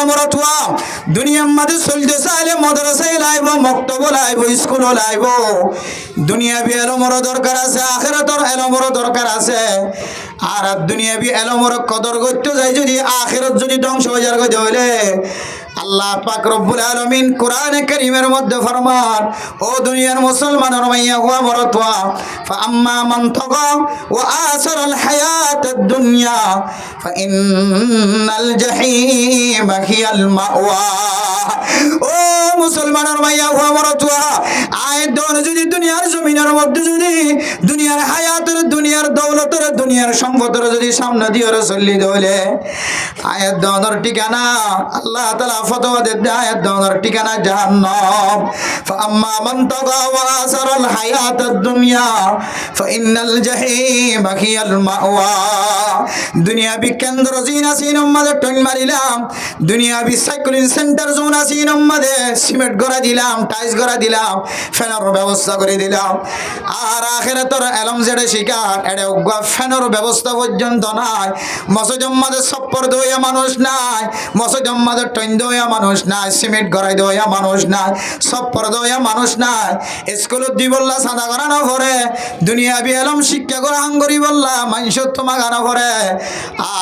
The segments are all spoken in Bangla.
মরতুয়া দুনিয়ার মাঝে চলতে চাইলে মাদ্রাসায় লাইব, মক্তব লাইব, স্কুল লাইব। দুনিয়াবি এলমর দরকার আছে, আখিরাতের এলমর দরকার আছে। আর দুনিয়াবি এলমর কদর করতে যাই যদি আখিরাত যদি ধ্বংস হয়ে যাওয়ার কথা হইলে আল্লাহ পাক রব্বুল আলামিন কোরআনে কারীমের মধ্যে ফরমান, ও দুনিয়ার মুসলমানের মাইয়া হুয়া মরতুয়া ফাআম্মা মান তাগা ওয়া আসারাল হায়াতাদ দুনিয়া ফাইন্নাল জাহিমা হিয়াল মাওয়া। ও মুসলমানের মাইয়া হুয়া মরতুয়া, আয়াত দন যদি দুনিয়ার জমিনের মধ্যে যদি দুনিয়ার হায়াতের, দুনিয়ার দৌলতের, দুনিয়ার সম্পদের যদি সামনে দিয়ে চললি দলে আয়াত দনের ঠিকানা আল্লাহ তাআলা ফতোয়া দেন, আয়াত দনের ঠিকানা জাহান্নাম। ফাআম্মা মান তাগা ওয়া আসারাল হায়াতাদ দুনিয়া ফাইন্নাল জাহিমা হিয়াল মাওয়া। দুনিয়াবি কেন্দ্র জিন আসিন উম্মাদের টন মারিলাম, দুনিয়াবি সাইক্লিং সেন্টার জোন আসিন উম্মাদে সিমেন্ট গড়া দিলাম, টাইলস গড়া দিলাম, ফ্যানের ব্যবস্থা করে দিলাম। আর আখিরাতের এলম যেটা শিকার এটা ফ্যানের ব্যবস্থা পর্যন্ত নাই। মসজিদ উম্মাদের সপ্পর দইয়া মানুষ নাই, মসজিদ উম্মাদের টন দইয়া মানুষ নাই, সিমেন্ট গড়াই দইয়া মানুষ নাই, সপ্পর দইয়া মানুষ নাই। স্কুলত দি বললা সাদা করানো পরে, দুনিয়াবি এলম শিক্ষা করা হাঙ্গরি বললা মানুষের তোমা গানা পরে।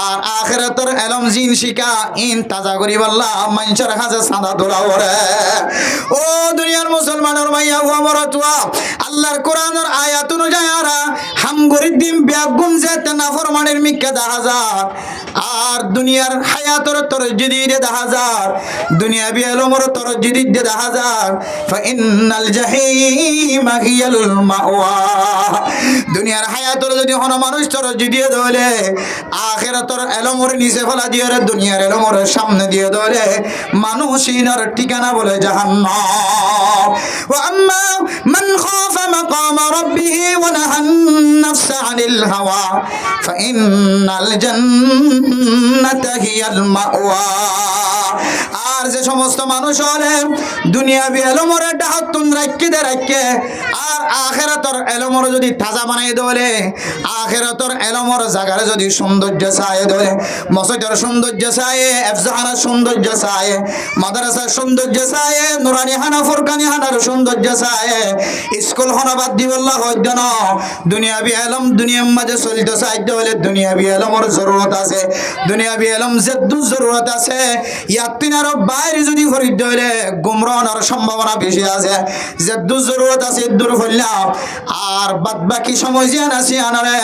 আর আখিরাতের এলম জিন শিকা ইন তাজা করি বললা মানুষের কাছে সাদা তোলা পরে। ও দুনিয়ার মুসলমানের মাইয়া হুয়া মরতুয়া, আল্লাহর কোরআনের আয়াত অনুযায়ী আরা হামগরির দিন ব্যাগুন যেতে নাফরমানের মিক্কা 10,000 আর দুনিয়ার হায়াতর তরজ্জিদি 10,000, দুনিয়াবি এলমর তরজ্জিদি 10,000। ফাইন্নাল জাহিমা হিয়াল মাওয়া। দুনিয়ার হায়াতর যদি কোন মানুষ তরজ্জিদি ধরে আখিরাতের এলমর নিচে ফেলা দিয়ে দুনিয়ার এলমর সামনে দিয়ে ধরে মানুষিনার ঠিকানা বলে জাহান্নাম। ওয়া আম্মা মান খাফা মাকামা রাব্বিহি ওয়া নাহান নাফসা আনিল হাওয়া ফাইন্নাল জান্নাতা হিয়াল মাওয়া। আর যে সমস্ত মানুষ হলে দুনিয়াবি এলমরে ডাহাতুন রাখে আর আখিরাতের এলমর যদি তাজা বানাই দলে, আখিরাতের এলমর জায়গার যদি সৌন্দর্য চায় দলে, মসজিদের সৌন্দর্য চায়, এফজাহানার সৌন্দর্য চায়, মাদ্রাসার সৌন্দর্য চায়, নুরানি হানা ফুরকানি হানার সৌন্দর্য চায়, স্কুল হনা বাদ দি বললা হইত না। দুনিয়াবি এলম দুনিয়ার মাঝে চলতে চাইতে হলে দুনিয়াবি এলমর জরুরত আছে, দুনিয়াবি এলম জেদ্দুর জরুরত আছে। ইয়াতিনার বাইরে যদি ফরিদ হইলে গুমরানোর সম্ভাবনা বেশি আছে, জেদ্দুর জরুরত আছে দূর হইলাম। আর বাদ বাকি সময় যে আছে আনারে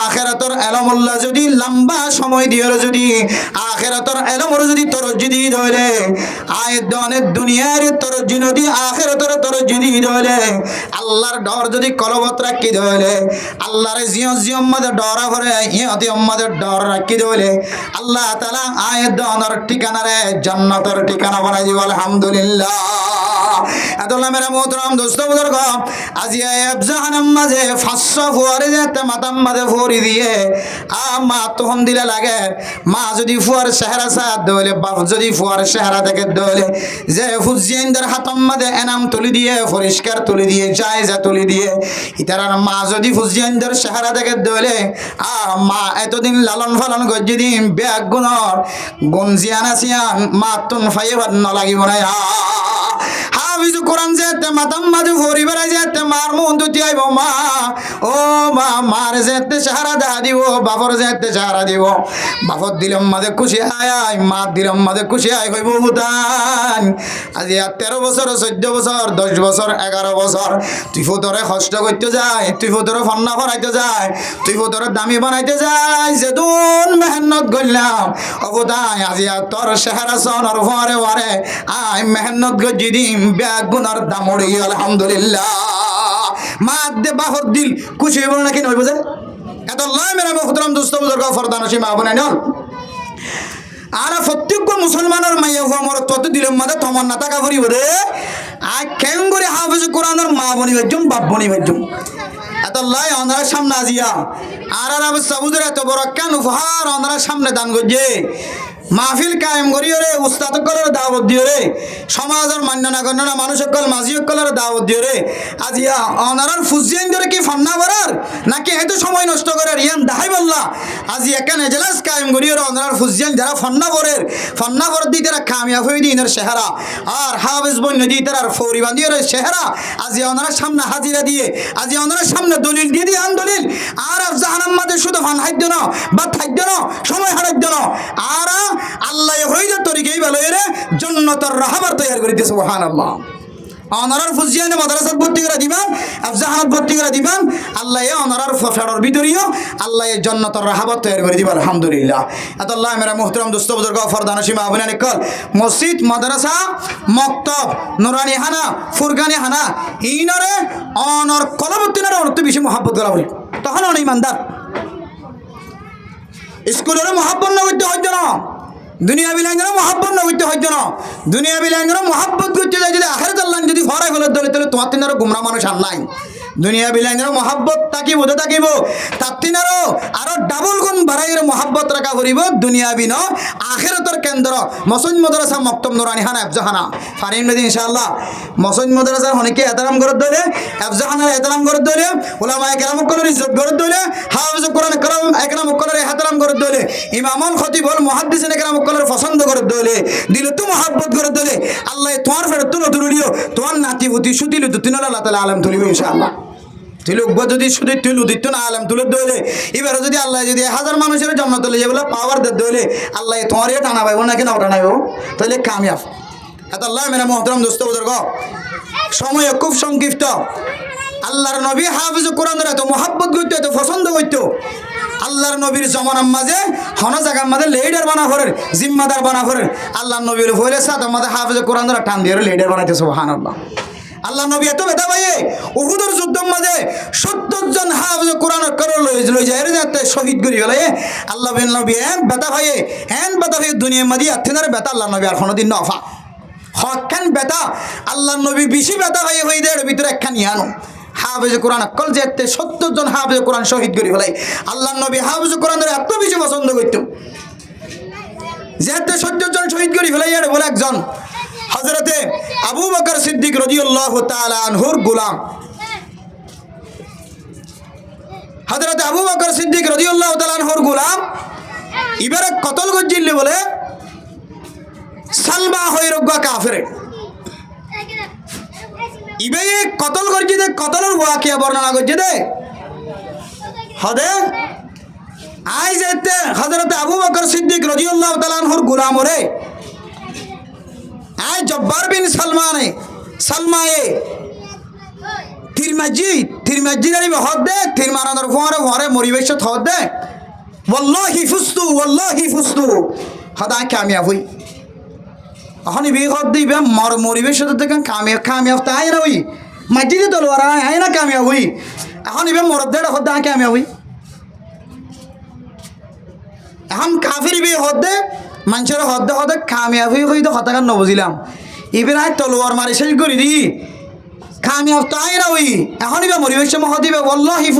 আখিরাতের এলমুল্লাহ যদি লম্বা সময় দিয়ে যদি আখিরাতের এলমর যদি তরজ্জিদি ধরে আয় দনের দুনিয়ার তরজ্জি নদী আখিরাতের তরজ্জিদি ধরে আল্লাহর ডর যদি কলবত রাখি ধরে আল্লাহর জিও মধ্যে ডর ভরে ইহতি মধ্যে ডর রাখি ধরে আল্লাহ তাআলা আয় দনের ঠিকানারে জান্নাতের ঠিকানা বানাই দিব। আলহামদুলিল্লাহ। এতলা মেরা মোহতরম দোস্ত বুজুর্গ, আজি এফজাহানাম মাঝে 500 ফুয়ারে যেতে মাতাম মাঝে ফুরি দিয়ে মা তখন দিলে লাগে। মা যদি ফুয়ার চেহারা সাথ দলে, বাপ যদি ফুয়ার চেহারা দেখে দলে, যে ফুজিয়ানদের হাতম মাঝে এনাম তুলি দিয়ে পরিষ্কার তুলি দিয়ে যায় যা তুলি দিয়ে ইতারার মা যদি ফুজিয়ানদের চেহারা দেখে দলে মা এতদিন লালন ফালন গজ্জি দিন ব্যাগ গুণর গঞ্জিয়ান আসিয়ান মা তুন ফাইবার নলাগিব না। হাফিজ কোরআন যেতে মাতাম মাঝে ভরি বেড়াই যেতে মার মন দুটি আইব মা, ও মা মার যেতে সাহারা দেখা দিব, বাপর যেতে সাহারা দিব। বাপর দিলাম মাঝে খুশি আয়, মা দিলাম মাঝে খুশি আয় হইব ভুটান। আজি 13 বছর 14 বছর 10 বছর 11 বছর তুই ফুতরে কষ্ট করতে যায়, তুই ফুতরে ফন্না ফরাইতে যায়, তুই ফুতরে দামি বানাইতে যায়, যে দুন মেহনত করলাম অবদায় আজি তোর চেহারা সনর ভরে ভরে আয় মেহনত গজি দিম ব্যাগ গুনার দাম উড়ি। আলহামদুলিল্লাহ। মা দে বাহর দিল খুশি হইব নাকি নইব যে এত লয় মেরা মুহতরম দোস্ত বুজুর্গ ফরদানসি মা বোন নন। আর প্রত্যেক মুসলমানের মাইয়া হওয়া মর তত দিলের মাঝে তোমার না টাকা ভরিব রে আর কেন করে হাফেজ কোরআনের মা বনি বাজুম বাপ বনি বাজুম এত লাই অন্ধার সামনে আজিয়া আর অবস্থা বুঝে এত বড় কেন উপহার অন্ধার সামনে দান করছে মাহফিল কায়েম করিও রে, উস্তাদ সকলের দাওয়াত দিও রে, সমাজের মান্যনা গণ্যনা মানুষ সকল মাঝি সকলের দাওয়াত দিও রে। আজি অনারার ফুজিয়ান ধরে কি ফান্না করার নাকি এত সময় নষ্ট করার ইয়ান দাহাই বললা। আজি এখানে এজলাস কায়েম করিও রে, অনারার ফুজিয়ান যারা ফান্না কর দি তারা কামিয়াব হয়ে দিনের চেহারা, আর হাফেজ বন্য দি তার ফৌরি বান্ধিও রে চেহারা। আজি ওনার সামনে হাজিরা দিয়ে, আজি ওনার সামনে দলিল দিয়ে দিয়ে আন দলিল, আর জাহান্নাম মাঝে শুধু ফান হাইদ্য না বা থাকদ্য না, সময় হারাইদ্য না, আর আল্লাহ হইদের তরিকেই ভালো এরে জান্নাতের রাহবার তৈরি করে দিয়েছে। সুবহানাল্লাহ। অনারার ফুজিয়ানে মাদ্রাসাত ভর্তি করে দিবেন, আফজাহানাত ভর্তি করে দিবেন, আল্লাহ অনারার ফেরর ভিতরিও আল্লাহ জান্নাতের রাহবার তৈরি করে দিবেন। আলহামদুলিল্লাহ। আল্লাহ মেরা মুহতারাম দোস্ত বুজুর্গ ফরদানশী মা বোনেরা নিকল, মসজিদ মাদ্রাসা মক্তব নুরানি হানা ফুরগানি হানা ইনরে অনর কলবতিনের অর্থ বেশি মহব্বত করা বলে, তখন অনেক ইমানদার স্কুলেরও মহাব্বত না করতে হইতো না, দুনিয়া বিলাইনেরও মহাব্বত না করতে হইতো না। দুনিয়া বিলাইনেরও মহাব্বত করতে যায় যদি আখেরাত আল্লাহ যদি ফরাই হলে দলে তাহলে তোমার তিনারও গুমরা মানুষ আর নাই। দুনিয়া বিলাইনেরও মহাব্বত থাকিব বোধে থাকিব, তার তিনারও আরো ডাবল গুণ বাড়াইয়ের মহাব্বত রাখা করিব। দুনিয়া বিন আখেরাতের কেন্দ্র মসজিদ মাদ্রাসা মক্তব নুরানি হানা আফজাহানা ফারিম নদী ইনশাআল্লাহ। মসজিদ মাদ্রাসার অনেকে এহতারাম করে ধরে, আফজাহানার এহতারাম করে ধরে, উলামায়ে কেরাম কলের ইজ্জত করে ধরে, হাফেজ কোরআন একরাম কলের এহতারাম করে ধরে, ইমামুল খতিব হল মুহাদ্দিসিন একরাম কলের পছন্দ করে ধরে, দিল তো মহাব্বত করে ধরে। আল্লাহ তোমার ফেরত তুলো তুলিও, তোমার নাতি পুতি সুতিল তুতিন আল্লাহ তাআলা আলম তুলিব ইনশাআল্লাহ। তুই লোক যদি শুধু তুই উদিত না আলম তুলে দইলে এবারে যদি আল্লাহ যদি 1000 মানুষের জন্ম তুলে যে বলে পাওয়ার দইলে আল্লাহ তোমার টানা পাইব নাকি না টানাইব, তাহলে কামিয়াব। আল্লাহ মেরা মুহতারাম দোস্ত বুজুর্গ, সময় খুব সংক্ষিপ্ত। আল্লাহর নবী হাফিজ কোরআনের এত মহাব্বত করতো, এত পছন্দ করতো। আল্লাহর নবীর জমানার মাঝে হন জায়গার মাঝে লিডার বানা করেন, জিম্মাদার বানা করেন। আল্লাহর নবীর হইলে সাথে মাঝে হাফিজ কোরআনের টান দিয়ে লিডার বানাইতে সুবহানাল্লাহ। আল্লাহ নবী এত ব্যথা পাইয়ে উহুদের যুদ্ধের মাঝে 70 জন হাফেজ কোরআন লই যায় যাতে শহীদ করি গেলে। আল্লাহ নবী এন ব্যথা পাইয়ে দুনিয়ার মাঝে আত্মিনার ব্যথা আল্লাহ নবী আর কোনোদিন নফা হকান ব্যথা আল্লাহ নবী বেশি ব্যথা পাইয়ে হয়ে দেয় ভিতরে একখান ইয়ানো হাফেজ কোরআন কল যেতে 70 জন হাফেজ কোরআন শহীদ করি ফেলাই। আল্লাহ নবী হাফেজ কোরআনের এত বেশি পছন্দ করত যেতে 70 জন শহীদ করি ফেলাই। আর বলে একজন হযরতে আবু বকর সিদ্দিক রাদিয়াল্লাহু তাআলা আনহুর গোলাম, হযরতে আবু বকর সিদ্দিক রাদিয়াল্লাহু তাআলা আনহুর গোলাম ইবারে কতল গজ্জিলে বলে সালমা হই রগা কাফের ইবে কতল গজ্জি দে কতলের ওয়াকিয়া বর্ণনা গজ্জি দে হদে আই যেতে হযরতে আবু বকর সিদ্দিক রাদিয়াল্লাহু তাআলা আনহুর গোলাম ওরে আই জব্বার বিন সালমায়ে তিরমাজি রে হদ দে তির মারানোর ফরে মরিবেশ হদ দে ওয়াল্লাহি ফুস্তু হদা কামিয়াব হই। এখন বি হদ দিবে মরিবেশ দেখেন কামিয়াব তা আয় না হই মাটি দিয়ে তলোয়ার আয় না কামিয়াব হই। এখন ইবে মরদ দে হদ দা কামিয়াব হই। এখন কাফির বি হদ দে মানুষের হদে কামিয়াব হয়ে তো হতাকার নবুঝিলাম এবার আয় তলোয়ার মারি শেষ করি দি কামিয়াব তো আয় না ওই। এখন এবার মরিবেশ মহ দিবে ওয়াল্লাহি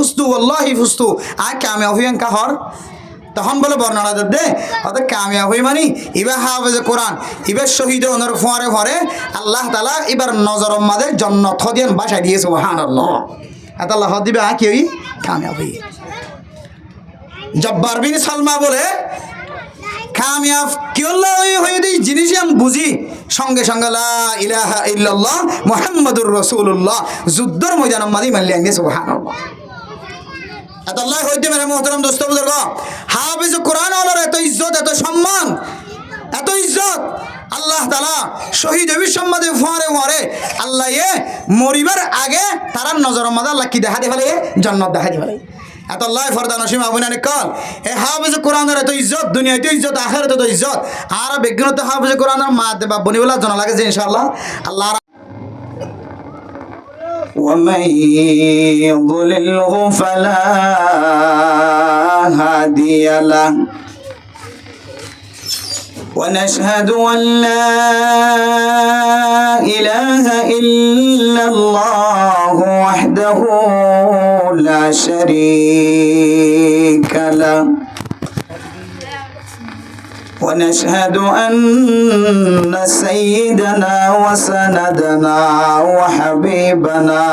ফুস্তু আর কামিয়াব হই এনকা হর। তখন বলে বর্ণনা দে হতে কামিয়াব হই মানে এবার হাফেজে কোরআন এবার শহীদ ওনার ফরে আল্লাহ তাআলা এবার নজর মাদের জান্নাত হদিয়ান বাসায় দিয়ে সুবহানাল্লাহ। আল্লাহ হদ দিবে কি হই কামিয়াব হই। জব্বার বিন সালমা বলে কামিয়াব কি হয়ে দিই জিনিস আমি বুঝি সঙ্গে সঙ্গে লা ইলাহা ইল্লাল্লাহ মুহাম্মাদুর রাসূলুল্লাহ যুদ্ধের ময়দানের মাঝে মানলে আইনে সুবহানাল্লাহ। আল্লাহ হইতে মেরে মুহতারাম দোস্ত বুজুর্গ, হাফেজ কোরআন ওয়ালার এত ইজ্জত এত সম্মান এত ইজ্জত আল্লাহ তাআলা শহীদ সম্মাদে ফরে আল্লাহ মরিবার আগে তার নজরের মাঝে আল্লাহ কি দেখা দি ফেলে জান্নাত দেখা দি ফেলে। এত আল্লাহ ফরদানশীম আবুনানি কল এ হাফেজ কোরআনের এত ইজ্জত দুনিয়াতে ইজ্জত আখিরাতে তো ইজ্জত আর বিজ্ঞানতে হাফেজ কোরআনের মা দেবা বনিবলা জানা লাগে যে ইনশাআল্লাহ আল্লাহ। ومن يضلله فلا هادي له ونشهد أن لا إله إلا الله وحده لا شريك له ونشهد أن سيدنا وسندنا وحبيبنا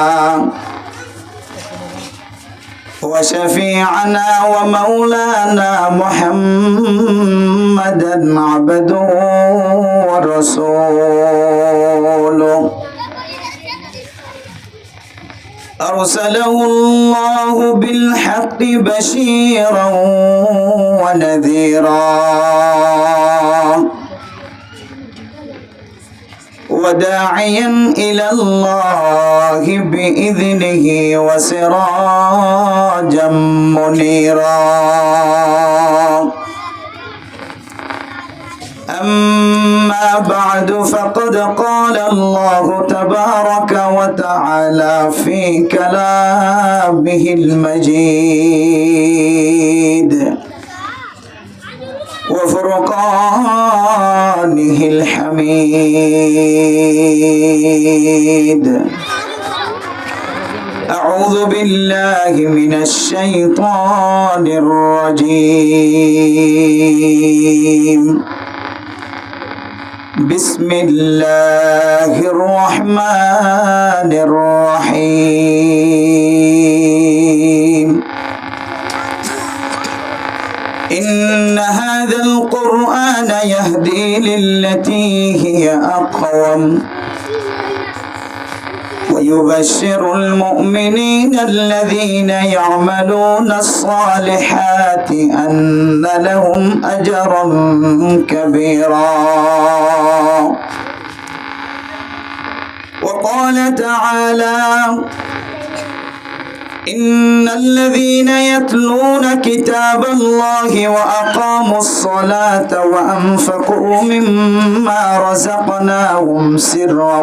وشفيعنا ومولانا محمدا عبده ورسوله أرسله الله بالحق بشيرا ونذيرا وداعيا إلى الله بإذنه وسراجا منيرا أما بعد فقد قال الله تبارك وتعالى في كلامه المجيد وفرقانه الحميد أعوذ بالله من الشيطان الرجيم بسم الله الرحمن الرحيم إن هذا القرآن يهدي للتي هي أقوم ويبشر المؤمنين الذين يعملون الصالحات أن لهم أجرا كبيرا وقال تعالى إن الذين يتلون كتاب الله وأقاموا الصلاة وأنفقوا مما رزقناهم سرا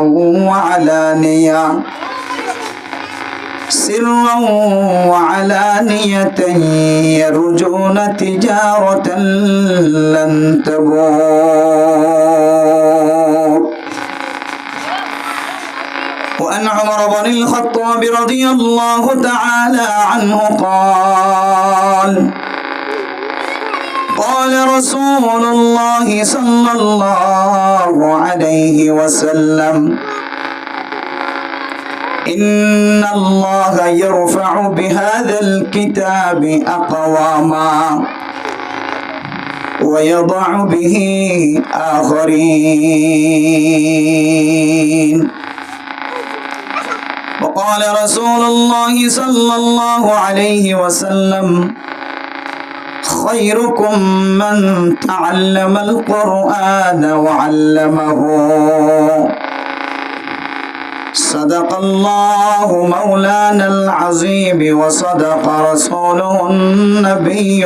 وعلانية يرجون تجارة لن تبور. وأن عمر بن الخطاب رضي الله تعالى عنه قال رسول الله صلى الله عليه وسلم إن الله يرفع بهذا الكتاب أقواما ويضع به آخرين. وقال رسول الله صلى الله عليه وسلم خيركم من تعلم القرآن وعلمه. صدق الله مولانا العظيم وصدق رسوله النبي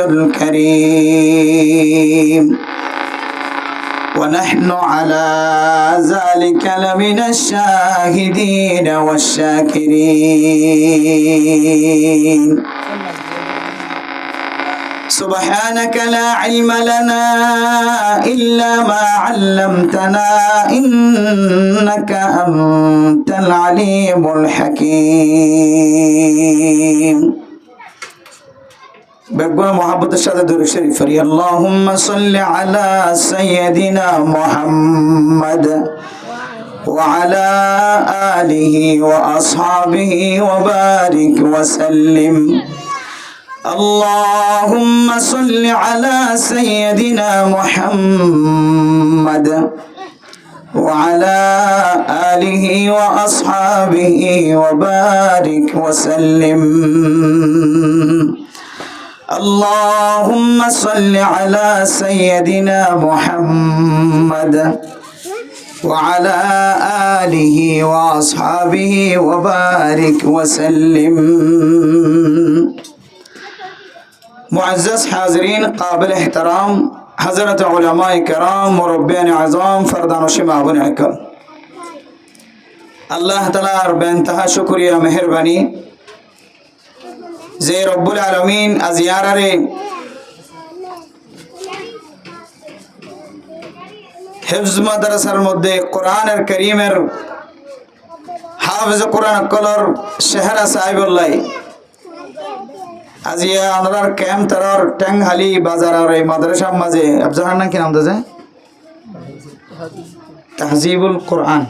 الكريم ونحن على ذلك لمن الشاهدين والشاكرين. سبحانك لا علم لنا إلا ما علمتنا إنك أنت العليم الحكيم. بقى محبة الشهادة الشريف اللهم صل على سيدنا محمد وعلى آله وأصحابه وبارك وسلم. اللهم صل على سيدنا محمد وعلى آله وأصحابه وبارك وسلم. اللهم صل على سيدنا محمد وعلى آله وأصحابه وبارك وسلم. معزز حاضرين قابل احترام حضرت علماء کرام مربیان عظام فردان و شمعون اکرم، اللہ تعالی بے انتہا شکریہ مہربانی যে রব্বুল আলামিন আজ ইয়ারারে হিফজ মাদ্রাসার মধ্যে কোরআনের কারীমের হাফেজ কোরআন কলর শেহরা সাহেবুল্লাহ আজিয়া ওনার ক্যাম্প তারার ট্যাংহালি বাজার আর এই মাদ্রাসার মাঝে আপনার নাম কি নাম দাদা? তাহজিবুল কোরআন,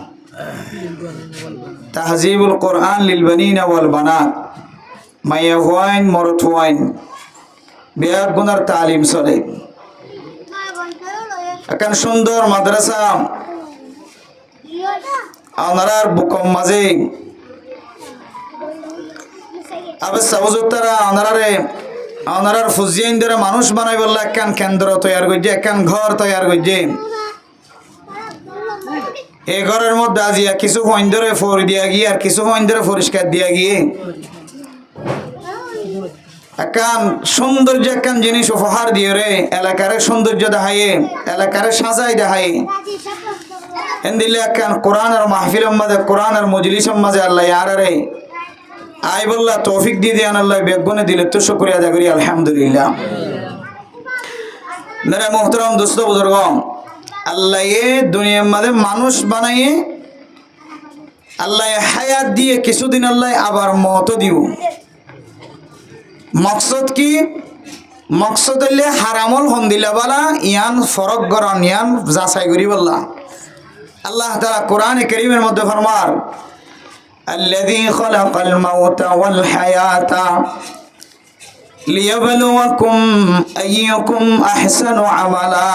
তাহজিবুল কোরআন লিল বানিনা ওয়াল বানাত, মাইয়া হুয়াইন মরত হুয়াইন বিয়ার গুনার তালিম চলে। এখন সুন্দর মাদ্রাসা ওনার বুকম মাঝে আবার সাবুজতারা ওনার ফুজিয়াইনদের মানুষ বানাই বললে একখান কেন্দ্র তৈয়ার করছে, একখান ঘর তৈয়ার করছে। এই ঘরের মধ্যে আজিয়া কিছু ধরে ফোর দিয়া গিয়ে আর কিছু ধরে পরিষ্কার দিয়া গিয়ে একখান সৌন্দর্য একখান জিনিস উপহার দিয়ে রে এলাকার সৌন্দর্য দেখাইয়ে, এলাকার সাজাই দেখাই দিলে একখান কোরআনের মাহফিলের মাঝে, কোরআনের মজলিসের মাঝে আল্লাহ আর রে আই বললা তৌফিক দিয়ে দেন আল্লাহ বেগুনে দিলে তো শুকরিয়া আদা করি আলহামদুলিল্লাহ। মেরে মোহতরম দোস্ত বুজুর্গ, আল্লাহ এ দুনিয়ার মাঝে মানুষ বানাইয়ে আল্লাহ হায়াত দিয়ে কিছুদিন আল্লাহ আবার মত দিব। মকসদ কি? মকসদ হইলে হারামল হন্দিলা বালা ইয়ান ফরক গরন ইয়ান যাচাই করি বললা। আল্লাহ তাআলা কোরআনে কারীমের মধ্যে ফরমার الذي خلق الموت والحياة ليبلوكم أيكم أحسن عملا।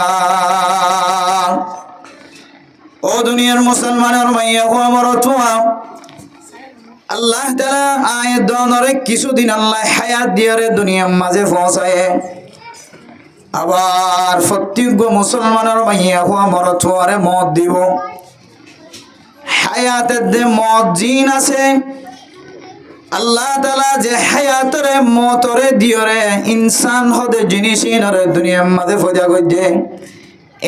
ও দুনিয়ার মুসলমানের মাইয়া ও মরতুয়া, আল্লাহ তাআলা আয়াত দনরে কিছুদিন আল্লাহ হায়াত দিয়ারে দুনিয়ার মাঝে পৌঁছায়। আবার প্রত্যেক মুসলমানের মাইয়া ও মরতুয়ারে মত দিব। হায়াতের যে মত জিন আছে আল্লাহ তাআলা যে হায়াতরে মতরে দিয়রে ইনসান হদে জিনিসই নরে দুনিয়ার মাঝে ফজা করছে,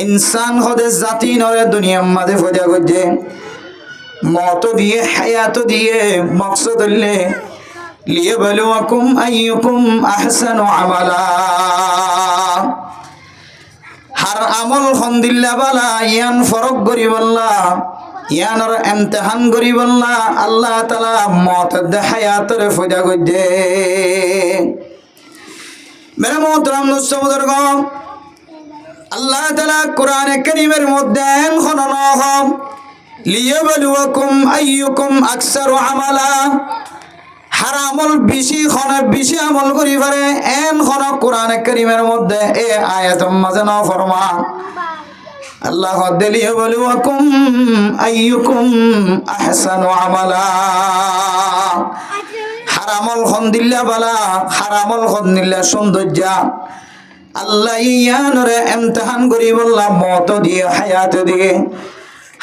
ইনসান হদে জাতি নরে দুনিয়ার মাঝে ফজা করছে। মত দিয়ে হায়াত দিয়ে মকসদ হইলে লিয়াবলুয়াকুম আইয়ুকুম আহসানু আমালা। হার আমল হন্দিল্লা বালা ইয়ান ফরক করি বললা, ইয়ানর ইমতিহান করি বললা আল্লাহ তাআলা মত দে হায়াতরে ফজা করছে। মেরে মোহতরম বুজুর্গ, আল্লাহ তাআলা কোরআনে কারীমের মধ্যে খনন হম লিয়াবলুয়াকুম আইয়ুকুম আকসারু আমালা। হারামল বেশি খনে বেশি আমল করি পারে এন খন কোরআনে কারীমের মধ্যে এ আয়াতের মাঝে না ফরমা আল্লাহ লিয়াবলুয়াকুম আইয়ুকুম আহসানু আমালা। হারামল খন্দিল্লা বালা হারামল খন্দিল্লা সৌন্দর্য আল্লাহ ইয়ানরে ইমতিহান করি বললা মত দিয়ে হায়াত দিয়ে।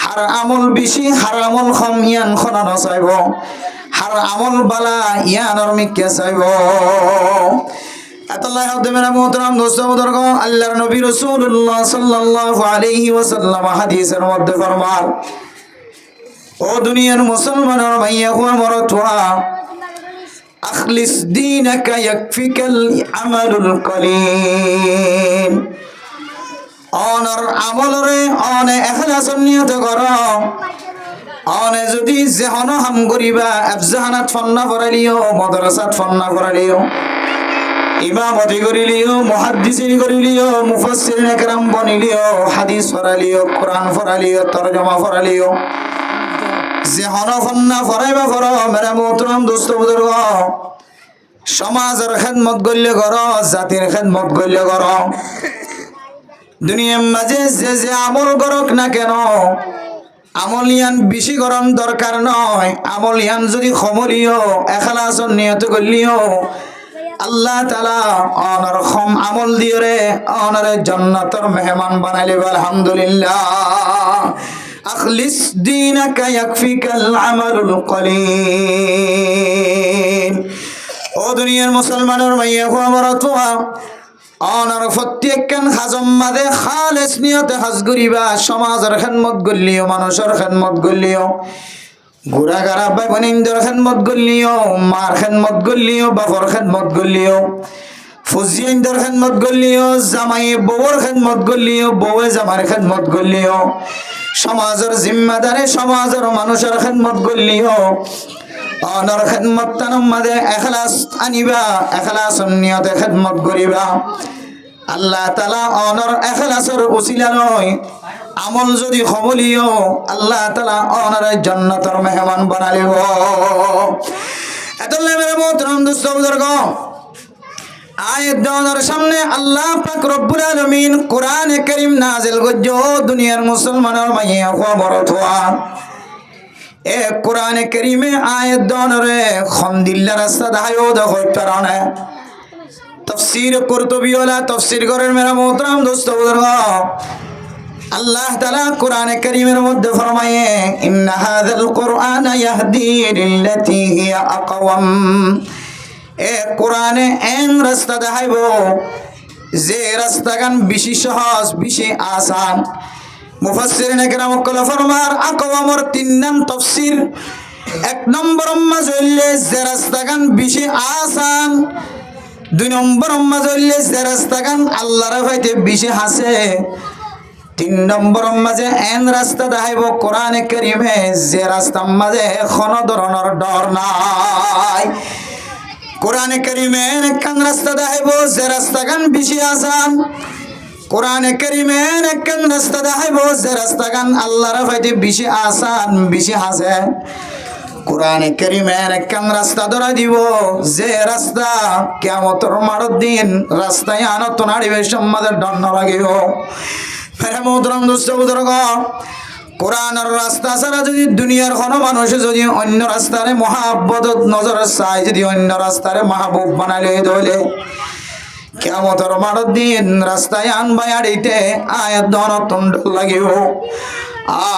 হার আমল বেশি হারামল কম ইয়ান খনা নচাইব, হার আমল বালা ইয়ানর মিকে চাইব। আল্লাহ মেরা মোহতরম দোস্ত বুজুর্গ, আল্লাহর নবী রাসূলুল্লাহ সাল্লাল্লাহু আলাইহি ওয়াসাল্লাম হাদিসের মধ্যে ফরমান, ও দুনিয়ার মুসলমানের মাইয়া ও মরতুয়া, আখলিস দীনাকা ইয়াকফিকাল আমালুল কলিল। অনর আমলরে অনে ইখলাস নিয়ত কর। অনে যদি যেহন হাম করিবা আফজাহানাত ফন্না পড়ালিও, মাদ্রাসাত ফন্না পড়ালিও, ইমামতি করিলিও, মুহাদ্দিসিন করিলিও, মুফাসসিরিন একরাম বনিলিও, হাদিস পড়ালিও, কোরআন পড়ালিও, তরজমা পড়ালিও, যেহন ফন্না পড়াইবা কর। মেরা মোহতরম দোস্ত বুজুর্গ, সমাজের খেদমত করলে কর, জাতির খেদমত করলে কর। দুনিয়ার মাঝে যে যে আমল করক না কেন আমলিয়ান বেশি গরম দরকার নয়। আমলিয়ান যদি খমলিও এখলাসন নিয়ত করলিও আল্লাহ তাআলা অনর খম আমল দিয়ে রে অনর জান্নাতের মেহমান বানাইলে আলহামদুলিল্লাহ। আখলিস দীনাকা ইয়াকফিকাল আমালুল কলিল। ও দুনিয়ার মুসলমানের মাইয়া ও মরতুয়া, অনার প্রত্যেকখান হাজম মাদে খালেস নিয়তে হাজ করিবা। সমাজের খেদমত করলিও, মানুষের খেদমত করলিও, ঘোরাঘারা ভাই বোনিনদের খেদমত করলিও, মার খেদমত করলিও, বাপর খেদমত করলিও, ফুজিয়াইনদের খেদমত করলিও, জামাই বউর খেদমত করলিও, বউয়ে জামার খেদমত করলিও, সমাজের জিম্মাদারে সমাজের মানুষের খেদমত করলিও অনর খেদমত তানম মাঝে এখলাস আনিবা এখলাস নিয়তে খেদমত করিবা আল্লাহ তাআলা অনর এখলাসের উসিলা নয় আমল যদি কবুলিও আল্লাহ তাআলা অনর জান্নাতের মেহমান বানালিব এতলে মেরে মোহতরম দোস্ত বুজুর্গ আয়াত দাওয়ার সামনে আল্লাহ পাক রব্বুল আলামিন কোরআনে কারীম নাযিল করছো দুনিয়ার মুসলমানের মাইয়া খবর তোয়া এ কোরআনে কারীমে আয়াত দাওয়ারে খন্দিল্লা রাস্তা দাহায়ো দেখো কারণে তাফসীর কুরতুবী ওয়ালা তাফসীর করেন মেরা মোহতরম দোস্ত বুজুর্গ আল্লাহ তাআলা কোরআনে কারীমের মধ্যে ফরমায়ে ইন্না হাযাল কুরআনা ইয়াহদি লিল্লাতী হিয়া আকওয়াম এ কোরআনে এন রাস্তা দেখাইব যে রাস্তাগান বেশি সহজ বেশি আসান মুফাসসিরিনে কেরাম কল ফরমার আকওয়ামর তিন নাম তাফসীর এক নম্বর মাঝে যে রাস্তাগান বেশি আসান দুই নম্বর মাঝে যে রাস্তাগান আল্লাহর হইতে বেশি হাসে তিন নম্বর মাঝে এন রাস্তা দেখাইব কোরআনে কারীমে যে রাস্তার মাঝে কোনো ধরনের ডর নাই কোরআনে কারীমের একখান রাস্তা দেখাইব যে রাস্তাগান বেশি আসান কোরআনে কারীমের একখান রাস্তা দেখাইব যে রাস্তাগান আল্লাহর হইতে বেশি আসান বেশি হাসে কোরআনে কারীমের একখান রাস্তা ধরা দিব যে রাস্তা কিয়ামতের মাঠের দিন রাস্তায় আনত নাড়িবে সম্মাদের ডর না লাগিব মেরে মোহতরম দোস্ত বুজুর্গ কোরআনের রাস্তা ছাড়া যদি দুনিয়ার কোনো মানুষ যদি অন্য রাস্তারে মহাব্বত নজর চায় যদি অন্য রাস্তারে মাহবুব বানালে দলে কিয়ামতের মাঠের দিন রাস্তায় আনবাই আড়িতে আয়াত দনতন লাগিব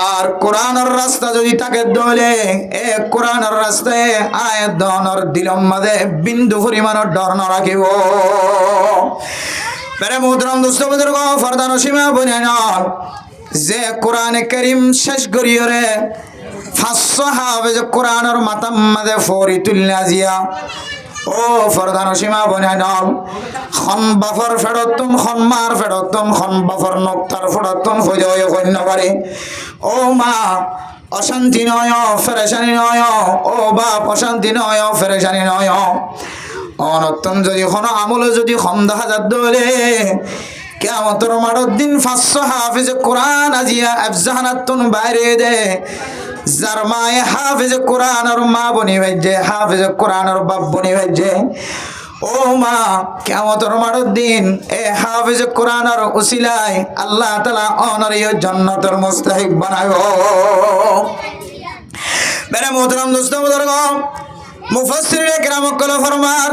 আর কোরআনের রাস্তা যদি তাকে দলে এ কোরআনের রাস্তায় আয়াত দনর দিলম মাঝে বিন্দু পরিমাণের ডর না রাখিব মেরে মোহতরম দোস্ত বুজুর্গ ফরদান সীমা বনেন যে কোরআনে কারীম শেষ করিয়রে 500 হাফেজ কোরআনের মাতাম মাঝে ফরি তুলনা জিয়া ও ফরদান সীমা বনেন খন বাফর ফেরতন খন মার ফেরতন খন বাফর নক্তার ফেরতন হয়ে কন্য পারে ও মা অশান্তি নয় ফেরেশানি নয় ও বাপ অশান্তি নয় ফেরেশানি নয় অনতন যদি কোনো আমলে যদি খন্দা হাজার দলে কিয়ামতের মাঠের দিন 500 হাফেজ কোরআন আজিয়া আফজানাতুন বাইরে দে যার মায়ে হাফেজ কোরআনের মা বনি ভাইজে হাফেজ কোরআনের বাপ বনি ভাইজে ও মা কিয়ামতের মাঠের দিন এ হাফেজ কোরআনের উসিলায় আল্লাহ তাআলা অনরিয় জান্নাতের মুস্তাহিক বানায়ো মেরে মোহতরম দোস্ত বুজুর্গ মুফাসসিরিনে কেরাম কল ফরমার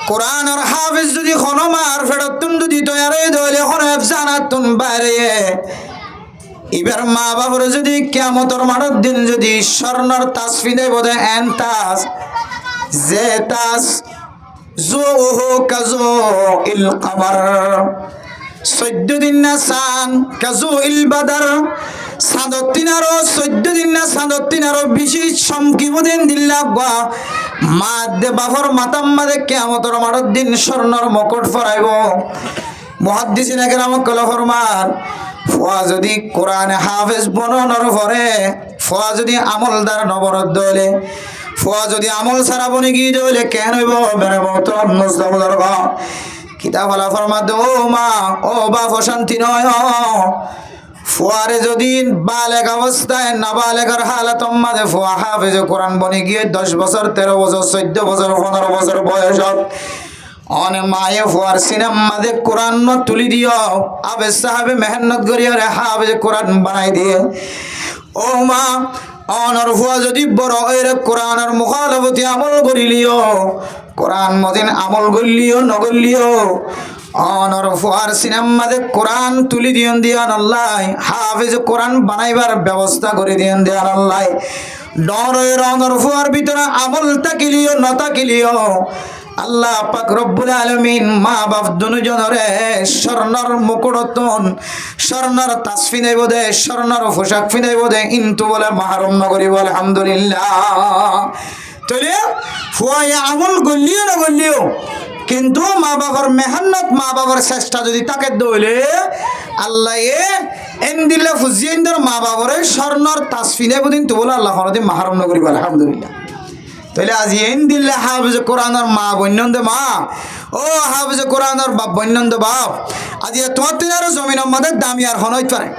কোরআনের হাফেজ যদি কোনো মার ফেরতুন যদি তৈয়ারে দলে কোনো আফজানাতুন বাইরে এবার মা বাবার যদি কিয়ামতের মাঠের দিন যদি স্বর্ণর তাসফিদে বোধে এন তাস যে তাস জুহু কাজু ইল কমর 14 দিন না সান কাজু ইল বাদর 7 আরো 14 দিন না 7 আরো বেশি সমকিমদিন দিল্লা গা মাদে বাফর মাতাম মাদে কিয়ামতের মাঠের দিন স্বর্ণর মুকুট পরাইব মুহাদ্দিসিনে কেরাম কল ফরমান ফুয়া যদি কোরআনে হাফেজ বনর পরে ফুয়া যদি আমলদার নবরত দলে ফুয়া যদি আমল সারা বনে গিয়ে দলে কেন হইব মেরে মোহতরম মুস্তাফার কিতাব আলা ফরমা দো মা ও বাপ অশান্তি নয় ফুয়ারে যদি বালেগ অবস্থায় নাবালেগের হালত মাঝে ফুয়া হাফেজ কোরআন বনে গিয়ে 10 বছর 13 বছর 14 বছর 15 বছর বয়সত অনে মায়ে ফুয়ার সিনেম মাঝে কোরআন তুলি দিও আবে সাহাবে মেহনত করিয়া রে হাফেজ কোরআন বানাই দিয়ে ও মা অনর ফুয়া যদি বড় এর কোরআনের মুখালফতি আমল করিলিও কোরআন মদিন আমল করলিও নগরলিও অনর ফুয়ার সিনেম মাঝে কোরআন তুলি দিয়ন দিয়ান আল্লাহ হাফেজ কোরআন বানাইবার ব্যবস্থা করে দিয়ন দিয়ান আল্লাহ ডরের অনর ফুয়ার ভিতরে আমল তাকিলিও না তাকিলিও আল্লাহ পাক রব্বুল আলামিন মা বাপ দুজনরে স্বর্ণর মুকুটতন স্বর্ণর তাসফি দেব দে স্বর্ণর পোশাক ফিনাইব দে কিন্তু বলে মাহরুম নগরী বলে আলহামদুলিল্লাহ তাহলে ফুয়া আমল গলিও না গলিও কিন্তু মা বাবার মেহনত মা বাবার চেষ্টা যদি তাকে দইলে আল্লাহ এন দিলে ফুজিয়েন্দর মা বাবারে স্বর্ণর তাসফিনে বুদিন তো বলে আল্লাহ হরদিন মাহারম নগরী বলে আলহামদুলিল্লাহ। তাহলে আজ এন দিলে হাফিজ কোরআনের মা বন্যন্দ মা ও হাফিজ কোরআনের বাপ বন্যন্দ বাপ আজ তোমার তিনার জমিনের মধ্যে দামি আর হন হইতে পারে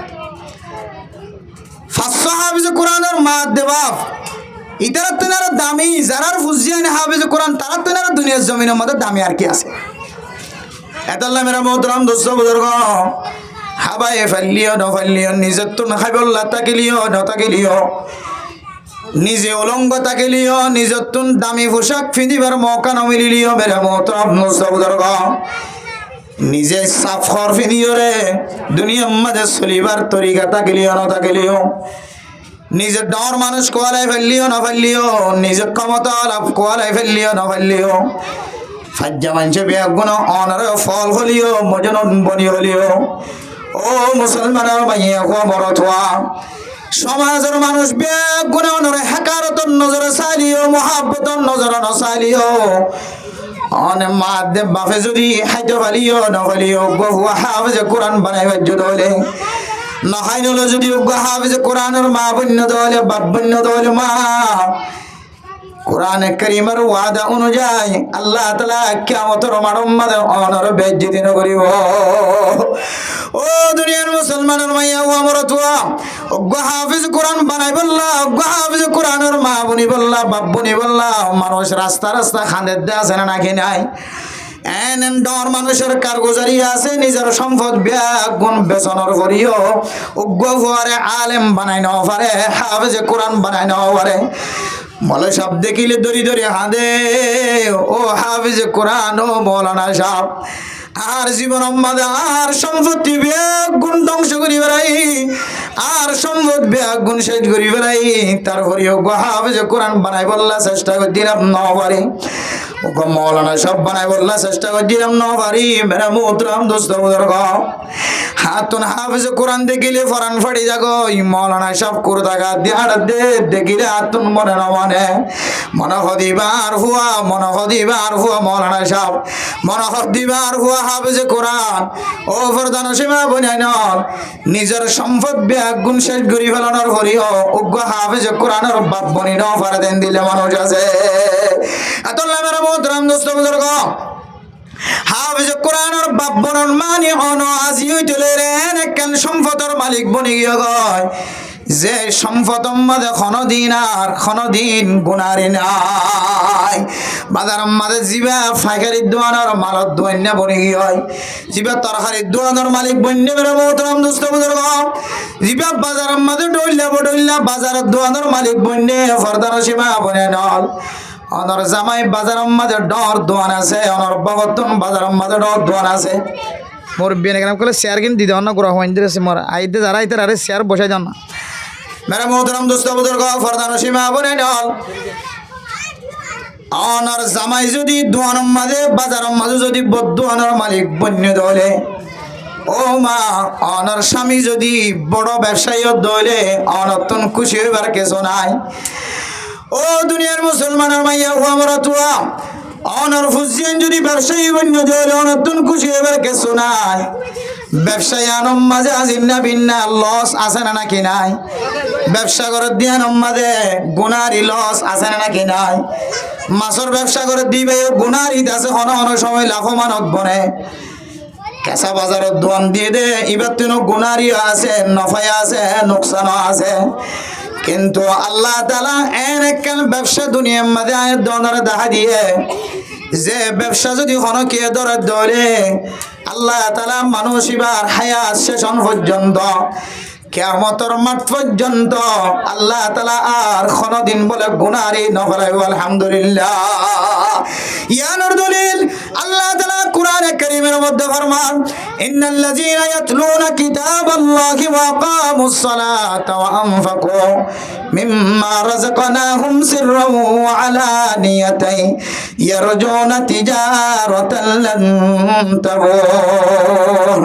500 হাফিজ কোরআনের মা দে বাপ ইতারা তিনার দামি যারার ফুজিয়ান হাফিজ কোরআন তারা তিনার দুনিয়ার জমিনের মধ্যে দামি আর কি আছে। এতাল্লাহ মেরা মোহতরম দোস্ত বুজুর্গ হাবাই ফাল্লিও নফাল্লিও নিজের তো খাইবল্লা তাকিলিও নতাকিলিও নিজে অলঙ্গ তাকিলিও নিজের তুন দামি পোশাক ফিনিবার মৌকা নমিলিও মেরা মোহতরম দোস্ত বুজুর্গ নিজে সাফর ফিনিও রে দুনিয়ার মাঝে চলিবার তরিকা তাকিলিও নতাকিলিও নিজের ডর মানুষ কোয়ালাই ফেললিও না ফেললিও নিজের ক্ষমতা লাভ কোয়ালাই ফেললিও না ফেললিও ফাজ্জা মানছে বেগুন অনার ফল হলিও মজনুন বনি হলিও ও মুসলমানের মাইয়া কো বড়তোয়া সমাজের মানুষ বেগুন অনরে হাকারতন নজরে চালিও মহাব্বতন নজরে নচালিও অনে মাদে বাফে যদি হাইতে ফালিও না ফালিও বহু হাফেজ কোরআন বানাইবার জন্য নহাই নলো যদি হাফিজ কোরআনের মা বন্য দলে বাপ বন্য দলে মা কোরআনে কারীমের ওয়াদা অনুযায়ী আল্লাহ তাআলা কিয়ামতের মারম্মাদে অনর বেজ্জতি নগরিব। ও দুনিয়ার মুসলমানের মাইয়া ও আমার তোয়া হাফিজ কোরআন বানাই বললা হাফিজ কোরআনের মা বনি বললা বাপ বনি বললা মানুষ রাস্তা রাস্তা খান্দে আছে না নাকি নাই এন ডর মানুষের কারগুজারি আছে নিজের সম্পদ গুণ বেচনের করিও উগ্র ফুয়ারে আলেম বানাই নাও পারে হাফেজ কোরআন বানাই নাও পারে মলে সব দেখিলে দরি দরি হাঁদে ও হাফেজ কোরআন ও মৌলানা সাহেব আর জীবন মাঝে আর সম্পত্তি গুণ ধ্বংস করি বেড়াই আর সম্পদ গুণ শেষ করি বেড়াই তারপরে হাফেজ কোরআন বানাই বললা চেষ্টা করে দিলাম নাও পারে মৌলানা সব বানাই বললা চেষ্টা করে দিলাম না পারি মেরা মোহতরম দোস্ত বুজুর্গ হাতুন হাফিজ কোরআন দেখিলে ফরান ফাড়ি যাগো মৌলানা সব কুরদাগা দিহাড় দে দেখিলে হাতুন মনে না মনে হদিবার হুয়া মৌলানা সব মনে হদিবার হুয়া হাফিজ কোরআন ও ফরদান সীমা বনাই নল নিজের সম্পদ গুণ শেষ করি ফেলানোর হরিও উগ্র হাফিজ কোরআনের বাপ বনি ন ফারে দেন দিলে মানুষ আছে এতলা মেরা মোহতরম দোস্ত বুজুর্গ হাফিজ কোরআনের বাপ বনন মানি হন আজি হইতলে রে কেন সম্পদের মালিক বনি গিয়ে গয় যে সম্পদ মাঝে খনদিন গুনারি নাই বাজার মাঝে জিবা ফাইকারি দোয়ানোর মালত দোয়ান্য বনি গিয়ে জিবা তরকারি দোয়ানোর মালিক বন্য মেরা মোহতরম দোস্ত বুজুর্গ জিবা বাজার মাঝে ডইলা বাজারের দোয়ানোর মালিক বন্য ফরদার সীমা বনে নল অনর জামাই বাজারের মাঝে ডর দোয়ান আছে অনর বাবতন বাজারের মাঝে ডর দোয়ান আছে মোর বিয়ে নাম করলে শেয়ার কিনে দিতে না গোড়া হইন দিয়েছে মোর আইতে যারা আইতে আরে শেয়ার বসাই যান না মেরা মোহতরম দোস্ত বুজুর্গ ফরদান সীমা বনে নল অনর জামাই যদি দোয়ানের মাঝে বাজারের মাঝে যদি বদোয়ানের মালিক বন্য দলে ও মা অনর স্বামী যদি বড় ব্যবসায়ী দলে অনতন খুশি হইবার কিছু নাই। ও দুনিয়ার মুসলমানের মাইয়া ও আমার তোয়া অনর ফুজিয়ান যদি ব্যবসায়ী বন্য দলে অনতন খুশি হইবার কিছু নাই। ব্যবসায়ী আনম মাঝে আজিন্না বিন্না লস আছে না নাকি নাই ব্যবসা করে দিয়ানম মাঝে গুনারি লস আছে না নাকি নাই মাছের ব্যবসা করে দিবে গুনারি আছে হন সময় লাখো মানত বনে কেঁচা বাজারের দোয়ান দিয়ে দে এবার তিন গুনারি আছে নফাই আছে নোকসানও আছে কিন্তু আল্লাহ তাআলা এন একখান ব্যবসা দুনিয়ার মাঝে আয়ের দোয়ারে দেখা দিয়ে যে ব্যবসা যদি হনকে ধরে ধরে আল্লাহ তাআলা মানুষ এবার হায়াত শেষন পর্যন্ত কিয়ামতের মাঠ পর্যন্ত আল্লাহ তাআলা আর কোনদিন বলে গুনারি নফলাই আলহামদুলিল্লাহ ইয়ানুর দলিল আল্লাহ তাআলা কুরআন কোরআনে কারীমের মধ্যে ফরমান ইন্নাল্লাযীনা ইয়াতলুনা কিতাবাল্লাহি ওয়া আকামুস সালাতা ওয়া আনফাকু মিম্মা রাযাকনাহুম সিররান ওয়া আলানিয়াতান ইয়ারজুনা তিজারাতান লান তাবুর।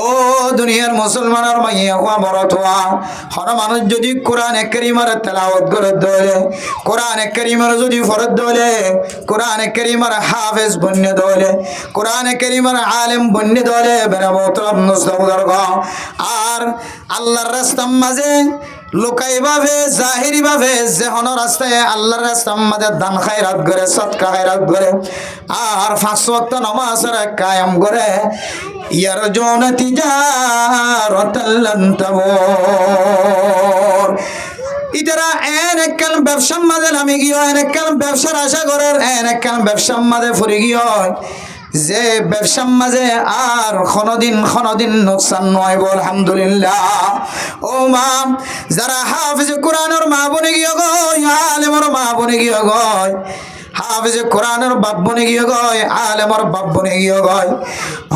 ও দুনিয়ার মুসলমানের মাইয়া ওয়া বড়তোয়া হর মানুষ যদি কোরআনে কারীমের তেলাওয়াত করে দলে, কোরআনে কারীমের যদি ফরজ দলে, কোরআনে কারীমের হাফেজ বন্যে দলে, কোরআনে কারীমের আলেম বন্যে দলে বেরাবতরম নস্তবদর্গ আর আল্লাহর রাস্তার মাঝে লোকাই ভাবে জাহিরি ভাবে যেহন রাস্তায় আল্লাহর রাস্তার মাঝে দান খায়রাত করে সদকা খায়রাত করে আর 5 ওয়াক্ত নামাজ কায়েম করে ইয়ার জোনা তিজারাতাল লান তাবুর। ইতারা একখান ব্যবসার মাঝে নামে গিয়ে একখান ব্যবসার আশা করার একখান ব্যবসার মাঝে ফুরে গিয়ে যে ব্যবসার মাঝে আর কোনদিন নোকসান নয় বল আলহামদুলিল্লাহ। ও মা যারা হাফিজ কোরআনের মা বনে গিয়ে গয়, আলেমর মা বনে গিয়ে গয়, হাফিজ কোরআনের বাপ বনে গিয়ে গয়, আলেমর বাপ বনে গিয়ে গয়,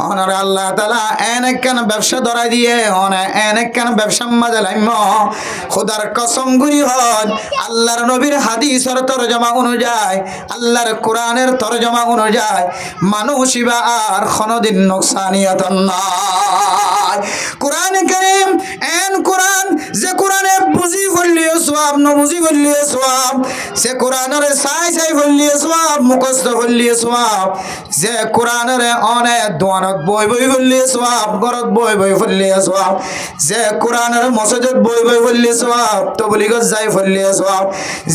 অনার আল্লাহ তাআলা এনেকখান ব্যবসা ধরাই দিয়ে এনেকখান ব্যবসার মাঝে লাইম খোদার কসম গুরি হন আল্লাহর নবীর হাদিসের তরজমা অনুযায়ী আল্লাহর কোরআনের তরজমা অনুযায়ী মানুষ ইবা আর কোনদিন নোকসানিয়ত নাই। কোরআনে কারীম কোরআন যে কোরআনে বুঝি ফলিয়ে সওয়াব ন বুঝি ফলিয়ে সওয়াব, সে কোরআনের সাই ফলিয়ে সওয়াব মুখস্থ ফলিয়ে সওয়াব, যে কোরআনের অনেক দোয়ানত বই ফলিয়ে সওয়াব, গরত বই ফলিয়ে সওয়াব, যে কোরআনের মসজিদত বই ফলিয়ে সওয়াব, তবলিগত যাই ফলিয়ে সওয়াব,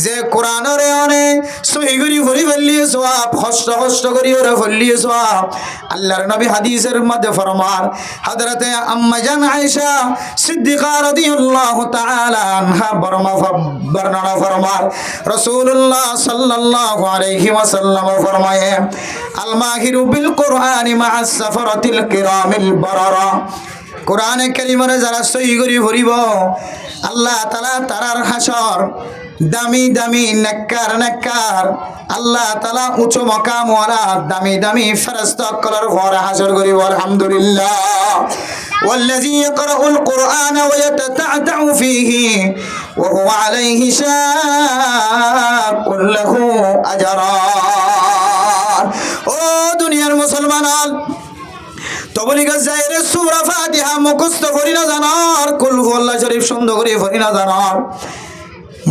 যে কোরআনের অনেক সহি করি ফলিয়ে সওয়াব, কষ্ট করি ওরে ফলিয়ে সওয়াব। আল্লাহর নবী হাদিসের মধ্যে ফরমান হযরতে আম্মা জান আয়েশা সিদ্দিকা রাদিয়াল্লাহু তাআলা আনহা বর্ণনা ফরমান রাসূলুল্লাহ সাল্লাল্লাহু আলাইহি ওয়াসাল্লাম ফরমায়ে আল মাহিরু বিল কুরআনি মা'আস সাফারাতিল কিরামিল বারারা। কোরআনে কারীমের যারা সহি করি পড়িব আল্লাহ তাআলা তারার হাসর দামি নেককার আল্লাহ তাআলা উঁচু মাকাম ওয়ালা দামি ফেরেশতা কলার ঘরে হাসর করিব আলহামদুলিল্লাহ। والذي يقرأ القرآن ويتتعتع فيه وهو عليه شاق له أجران। ও দুনিয়ার মুসলমান তবলিগ জায়ের সূরা ফাতিহা মুখস্থ করি না জানার, কুল হুয়াল্লাহ শরীফ সুন্দর করে পড়ি না জানার,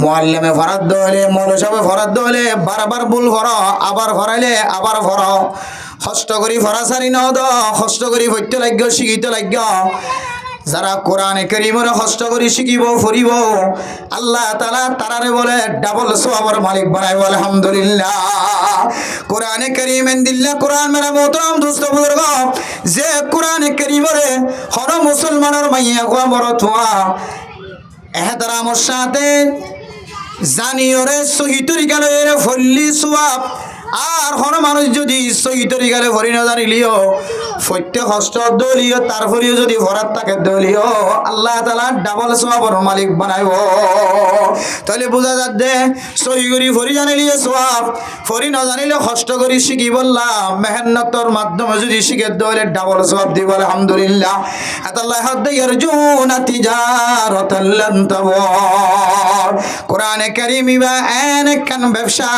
মুআল্লিমে ফরাদ দলে মৌলভী সাহেব ফরাদ দলে বারবার ভুল করো, আবার ফরাইলে আবার ফরো, কষ্ট করি ফরাসারি ন দ কষ্ট করি পড়তে লাগব শিখিতে লাগব। যারা কোরআনে কারীমের কষ্ট করি শিখিব পড়িব আল্লাহ তাআলা তারারে বলে ডাবল সওয়াবের মালিক বানাইব আলহামদুলিল্লাহ। কোরআনে কারীম দিল্লা কোরআন মেরা মোহতরম দোস্ত বুজুর্গ, যে কোরআনে কারীমের হর মুসলমানের মাইয়া গোয়া বড় তোয়া এহতারামর সাথে জানিওরে সহি তরিকা লয়ে ফল্লি সওয়াব আর হর মানুষ যদি সহি তরিকারে ভরি না জানিলিও ফইতে কষ্ট দলিও তারপরেও যদি ভরাত থাকে দলিও আল্লাহ তাআলা ডাবল সওয়াবের মালিক বানাইব। তাহলে বোঝা যাচ্ছে সহি করি ভরি জানিলিও সওয়াব, ভরি না জানিলে কষ্ট করি শিখি বললাম মেহনতর মাধ্যমে যদি শিখে দলে ডাবল সওয়াব দিব আলহামদুলিল্লাহ। আল্লাহ হাদ ইয়ারজুনা তিজারাতাল লান তাবুর। কোরআনে কারীম ইবা এনেকখান ব্যবসা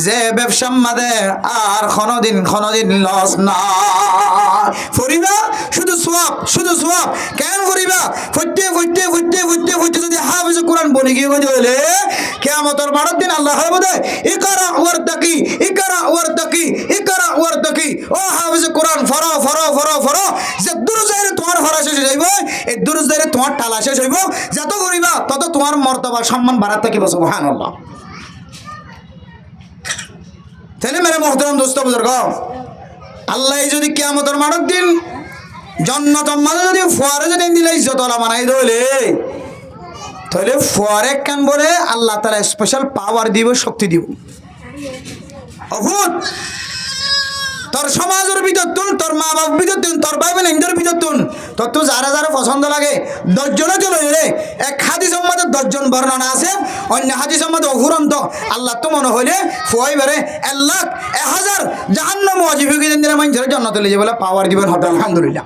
যে ব্যবসা মাদে আর কোনদিন লস না ফরিবা শুধু সওয়াব কেন ফরিবা ফইতে যদি হাফেজ কোরআন বনে গিয়ে গলে কিয়ামতের মাঠের দিন আল্লাহ বলে ইকরা ওয়ারতাকি ও হাফেজ কোরআন ফরো যে দুরুজাইরে তোমার ফরা শেষ হইব, এই দুরুজাইরে তোমার টালা শেষ হইব, যত করিবা তত তোমার মর্তবা সম্মান বাড়াতে থাকিব সুবহানাল্লাহ। তাহলে মেরে মোহতরম দোস্ত বুজুর্গ আল্লাহ যদি কিয়ামতের মাঠের দিন জান্নাতের মাঝে যদি ফোয়ারে যদি দিলে ইজ্জতওয়ালা বানাই দলে তাহলে ফোয়ারে কান বলে আল্লাহ তাআলা স্পেশাল পাওয়ার দিব, শক্তি দিব। অভূত তোর সমাজের ভিতর তুন, তোর মা বাপ ভিতর তুন, তোর ভাই বোনের ভিতর তুন, তোর তো যারা পছন্দ লাগে 10 জনে চলে রে এক হাদিসের মধ্যে 10 জন বর্ণনা আছে অন্য হাদিসের মধ্যে অফুরন্ত আল্লাহ তো মনে হইলে ফুয়াইবারে 1 লাখ 1000 জাহান্নাম ওয়াজিবকে দিন মানুষের জান্নাতে লিয়ে বলে পাওয়ার দিবেন হতে আলহামদুলিল্লাহ।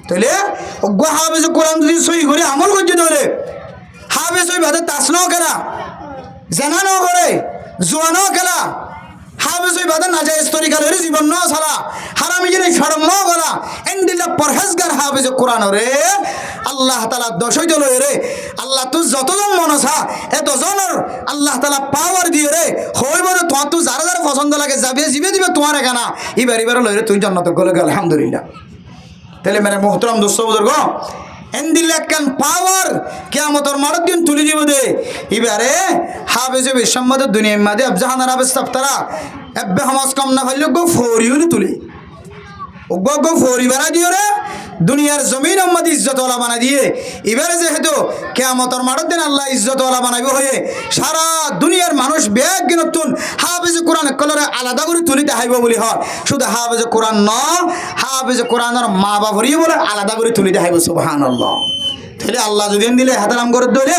তাহলে ওগো হাফেজ কোরআন যদি সহি করে আমল করতে ধরে হাফেজ ওই বাদে তাসনাও খেলা জানানো করে জোয়ানো খেলা হাফেজ ওই বাদে নাজায়েজ তরিকার জীবন ন ছাড়া হারামি জিনিস শরম ন করা এন্ডিলা পরহেজগার হাফেজ কোরআন রে আল্লাহ তাআলা দশই দল রে আল্লাহ তুই যতজন মনসা এতজনের আল্লাহ তাআলা পাওয়ার দিয়ে রে হইব রে তুই যারা যারা পছন্দ লাগে যাবে জিবে দিবে তোমার এখানা এবার লইরে তুই জান্নাতে গলে গেল আলহামদুলিল্লাহ। তাহলে মেরে মোহতরম দোস্ত বুজুর্গ এন্দিল একখান পাওয়ার কিয়ামতের মাঠের দিন তুলে দিব দে এবারে হাফেজে বিশ্বম্মদ দুনিয়ার মাঝে আফজাহানার হাফেজ সাপ্তারা এব্বে সমাজ কম না ফেললে গো ফরিউলি তুলি গো ফরি বানা দিও রে দুনিয়ার জমিন আম্মাদ ইজ্জতওয়ালা বানা দিয়ে এবারে যেহেতু কিয়ামতের মাঠের দিন আল্লাহ ইজ্জতওয়ালা বানাইব হয়ে সারা দুনিয়ার মানুষ ব্যাগ নতুন হাফেজে কোরআন কলরে আলাদা করে তুলি দেখাইব বলি হয় শুধু হাফেজে কোরআন ন হাফেজে কোরআনের মা বাবরিয়ে বলে আলাদা করে তুলি দেখাইব সুবহানাল্লাহ। তাহলে আল্লাহ যদি দিলে হাতারাম করে ধরে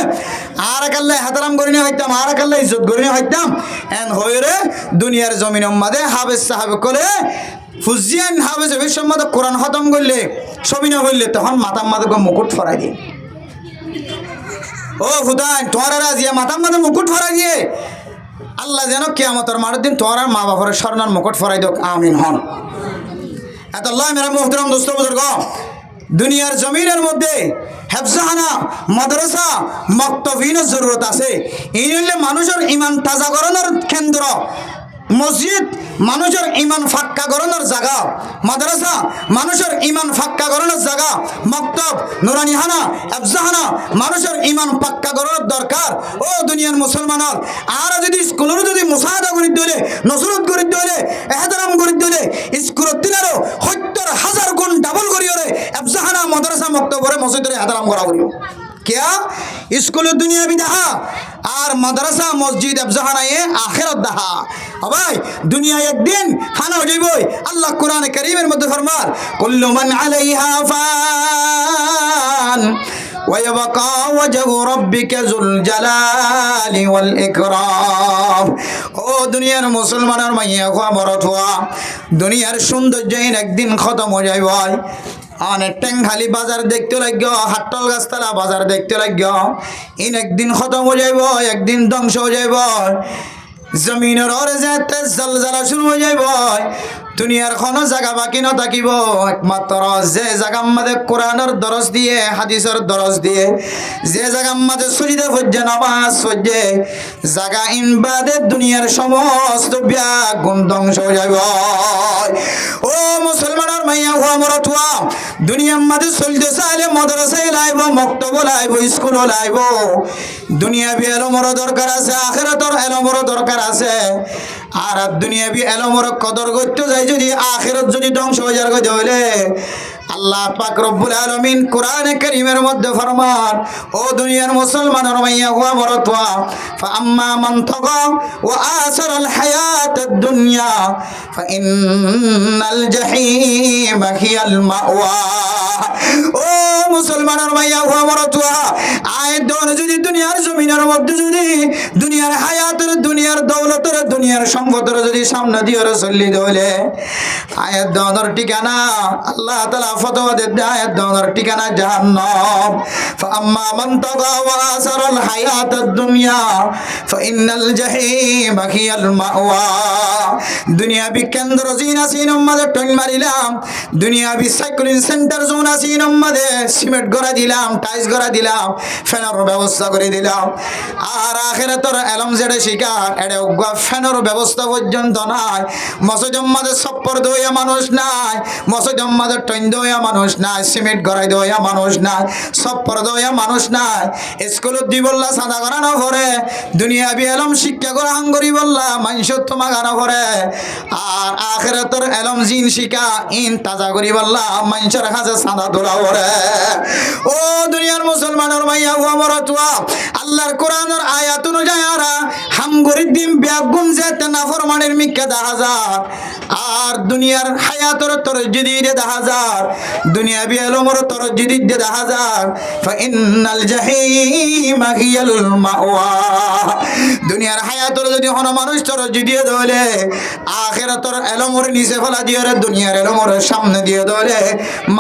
আর কাল্লা হাতারাম করে নিয়ে হইতাম আর কাল্লা ইজ্জত করে নিয়ে হইতাম এন হয়ে রে দুনিয়ার জমিন আম্মাদে হাফেজ সাহেব করে ফুজিয়ান হাফেজ বিশ্বম্মদ কোরআন খতম করলে ছবি না করলে তখন মাতার মাদে মুকুট ফরাই দিয়ে ও হুদাইন তোমার রাজিয়া মাতার মাদে মুকুট ফরাই দিয়ে আল্লাহ যেন কিয়ামতের মাঠের দিন তোমার মা বাবার স্বর্ণার মুকুট ফরাই দোক আমিন হন। এত আল্লাহ মেরা মোহতরম দোস্ত বুজুর্গ দুনিয়ার জমিনের মধ্যে হেফজাহানা মাদ্রাসা মক্তবিনের জরুরত আছে এই হইলে মানুষের ইমান তাজা করানোর কেন্দ্র মসজিদ মানুষের ইমান ফাক্কা করানোর জায়গা মাদ্রাসা মানুষের ইমান ফাক্কা করানোর জায়গা মক্তব নুরানিহানা হেফজাহানা মানুষের ইমান পাক্কা করানোর দরকার ও দুনিয়ার মুসলমানের আর যদি স্কুলেরও যদি মুসাহাদা করে দিলে নসরত করে দিলে এহতারাম করে দিলে স্কুলের দিনেরও 70,000 গুণ ডাবল করিও রে হেফজাহানা মাদ্রাসা মক্তবরে মসজিদের এহতারাম করা করিও क्या स्कूल दुनिया भी दहा और मदरसा मस्जिद अफजाहाना ये आखिरत दहा भाई दुनिया एक दिन खाना हो जाइबो अल्लाह कुरान करीमेर मध्य फरमार कुल्लु मन अलैहा फान ويبقى وجه ربك ذو الجلال والإكرام ও দুনিয়ার মুসলমানের মাইয়া খোয়া মরত হওয়া দুনিয়ার সৌন্দর্য একদিন খতম হয়ে যাইব অনেক ট্যাংখালি বাজার দেখতে লাগবে হাটল গাছতলা বাজার দেখতে লাগবে ইন একদিন খতম হয়ে যাইব একদিন ধ্বংস হয়ে যাইব জমিনের ওরে যেতে জলজালা শুরু হয়ে যাইব দুনিয়ার কোনো জায়গা বাকি না থাকিব একমাত্র যে জায়গার মধ্যে কোরআনের দরজ দিয়ে হাদিসের দরজ দিয়ে যে জায়গার মধ্যে সুজিদে ফজ্জে নামাজ ফজ্জে জায়গা ইনবাদে দুনিয়ার সমস্ত ব্যাগ গুণ ধ্বংস হয়ে যাইব ও মুসলমানের মাইয়া হওয়া মরত হওয়া দুনিয়ার মধ্যে চলতে চাইলে মাদ্রাসায় লাইব মক্তব লাইব স্কুল লাইব দুনিয়া বি এলমর দরকার আছে আখিরাতের এলমর দরকার আছে আর দুনিয়াবি এলমর কদর করতে যাই যদি আখিরাত যদি ধ্বংস হয়ে যার কথা হইলে আল্লাহ পাক রব্বুল আলামিন কোরআনে কারীমের মধ্যে ফরমান ও দুনিয়ার মুসলমানের মাইয়া হওয়া মরতওয়া ফাআম্মা মান তাগা ওয়া আসারাল হায়াতাদ দুনিয়া ফাইন্নাল জাহিম হিয়াল মাওয়া ও মুসলমানের মাইয়া হওয়া মরতওয়া আয়াত দন যদি দুনিয়ার জমিনের মধ্যে যদি দুনিয়ার হায়াতের দুনিয়ার দৌলতের দুনিয়ার সম্পদের যদি সামনে দিয়ে চললি দলে আয়াত দনের ঠিকানা আল্লাহ তাআলা ফতোয়া দেন আয়াত দনের ঠিকানা জাহান্নাম ফাআম্মা মান তাগা ওয়া আসারাল হায়াতাদ দুনিয়া ফাইন্নাল জাহিম হিয়াল মাওয়া দুনিয়াবি কেন্দ্র জিনা সিনম মাঝে টন মারিলাম দুনিয়াবি সাইক্লিং সেন্টার জোন সিনম মাঝে সিমেন্ট গড়া দিলাম টাইলস গড়া দিলাম ফ্যানের ব্যবস্থা করে দিলাম আর আখিরাতের এলম যেটা শিখা এটা ফ্যানের ব্যবস্থা পর্যন্ত নাই মসজিদের মাঝে সপ্পর দইয়া মানুষ নাই মসজিদের মাঝে টন দইয়া মানুষ নাই সিমেন্ট গড়াই দইয়া মানুষ নাই সপ্পর দইয়া মানুষ নাই স্কুলত দি বললা সাদা করানো করে দুনিয়াবি এলম শিক্ষা করে হাঙ্গরি বললা মানুষের তোমা গানা করে আর আখিরাতের এলম জিন শিখা ইন তাজা করি বললা মানুষের কাছে সাদা তোলা করে ও দুনিয়ার মুসলমানের মাইয়া হুয়া মরতুয়া আল্লাহর আর কোরআনের আয়াত অনুযায়ী আরা হামগরির দিন ব্যাগুন যেতে নাফরমানের মিক্কা 10,000 আর দুনিয়ার হায়াতর তরজ্জিদি 10,000 দুনিয়া বিয়ালমর তরজ্জিদি 10,000 ফাইনাল জাহিম হিয়াল মাওয়া দুনিয়ার হায়াতর যদি হন মানুষ তরজ্জিদি দলে আখিরাতর এলমর নিচে ফেলা দিয়ে দুনিয়ার এলমর সামনে দিয়ে দলে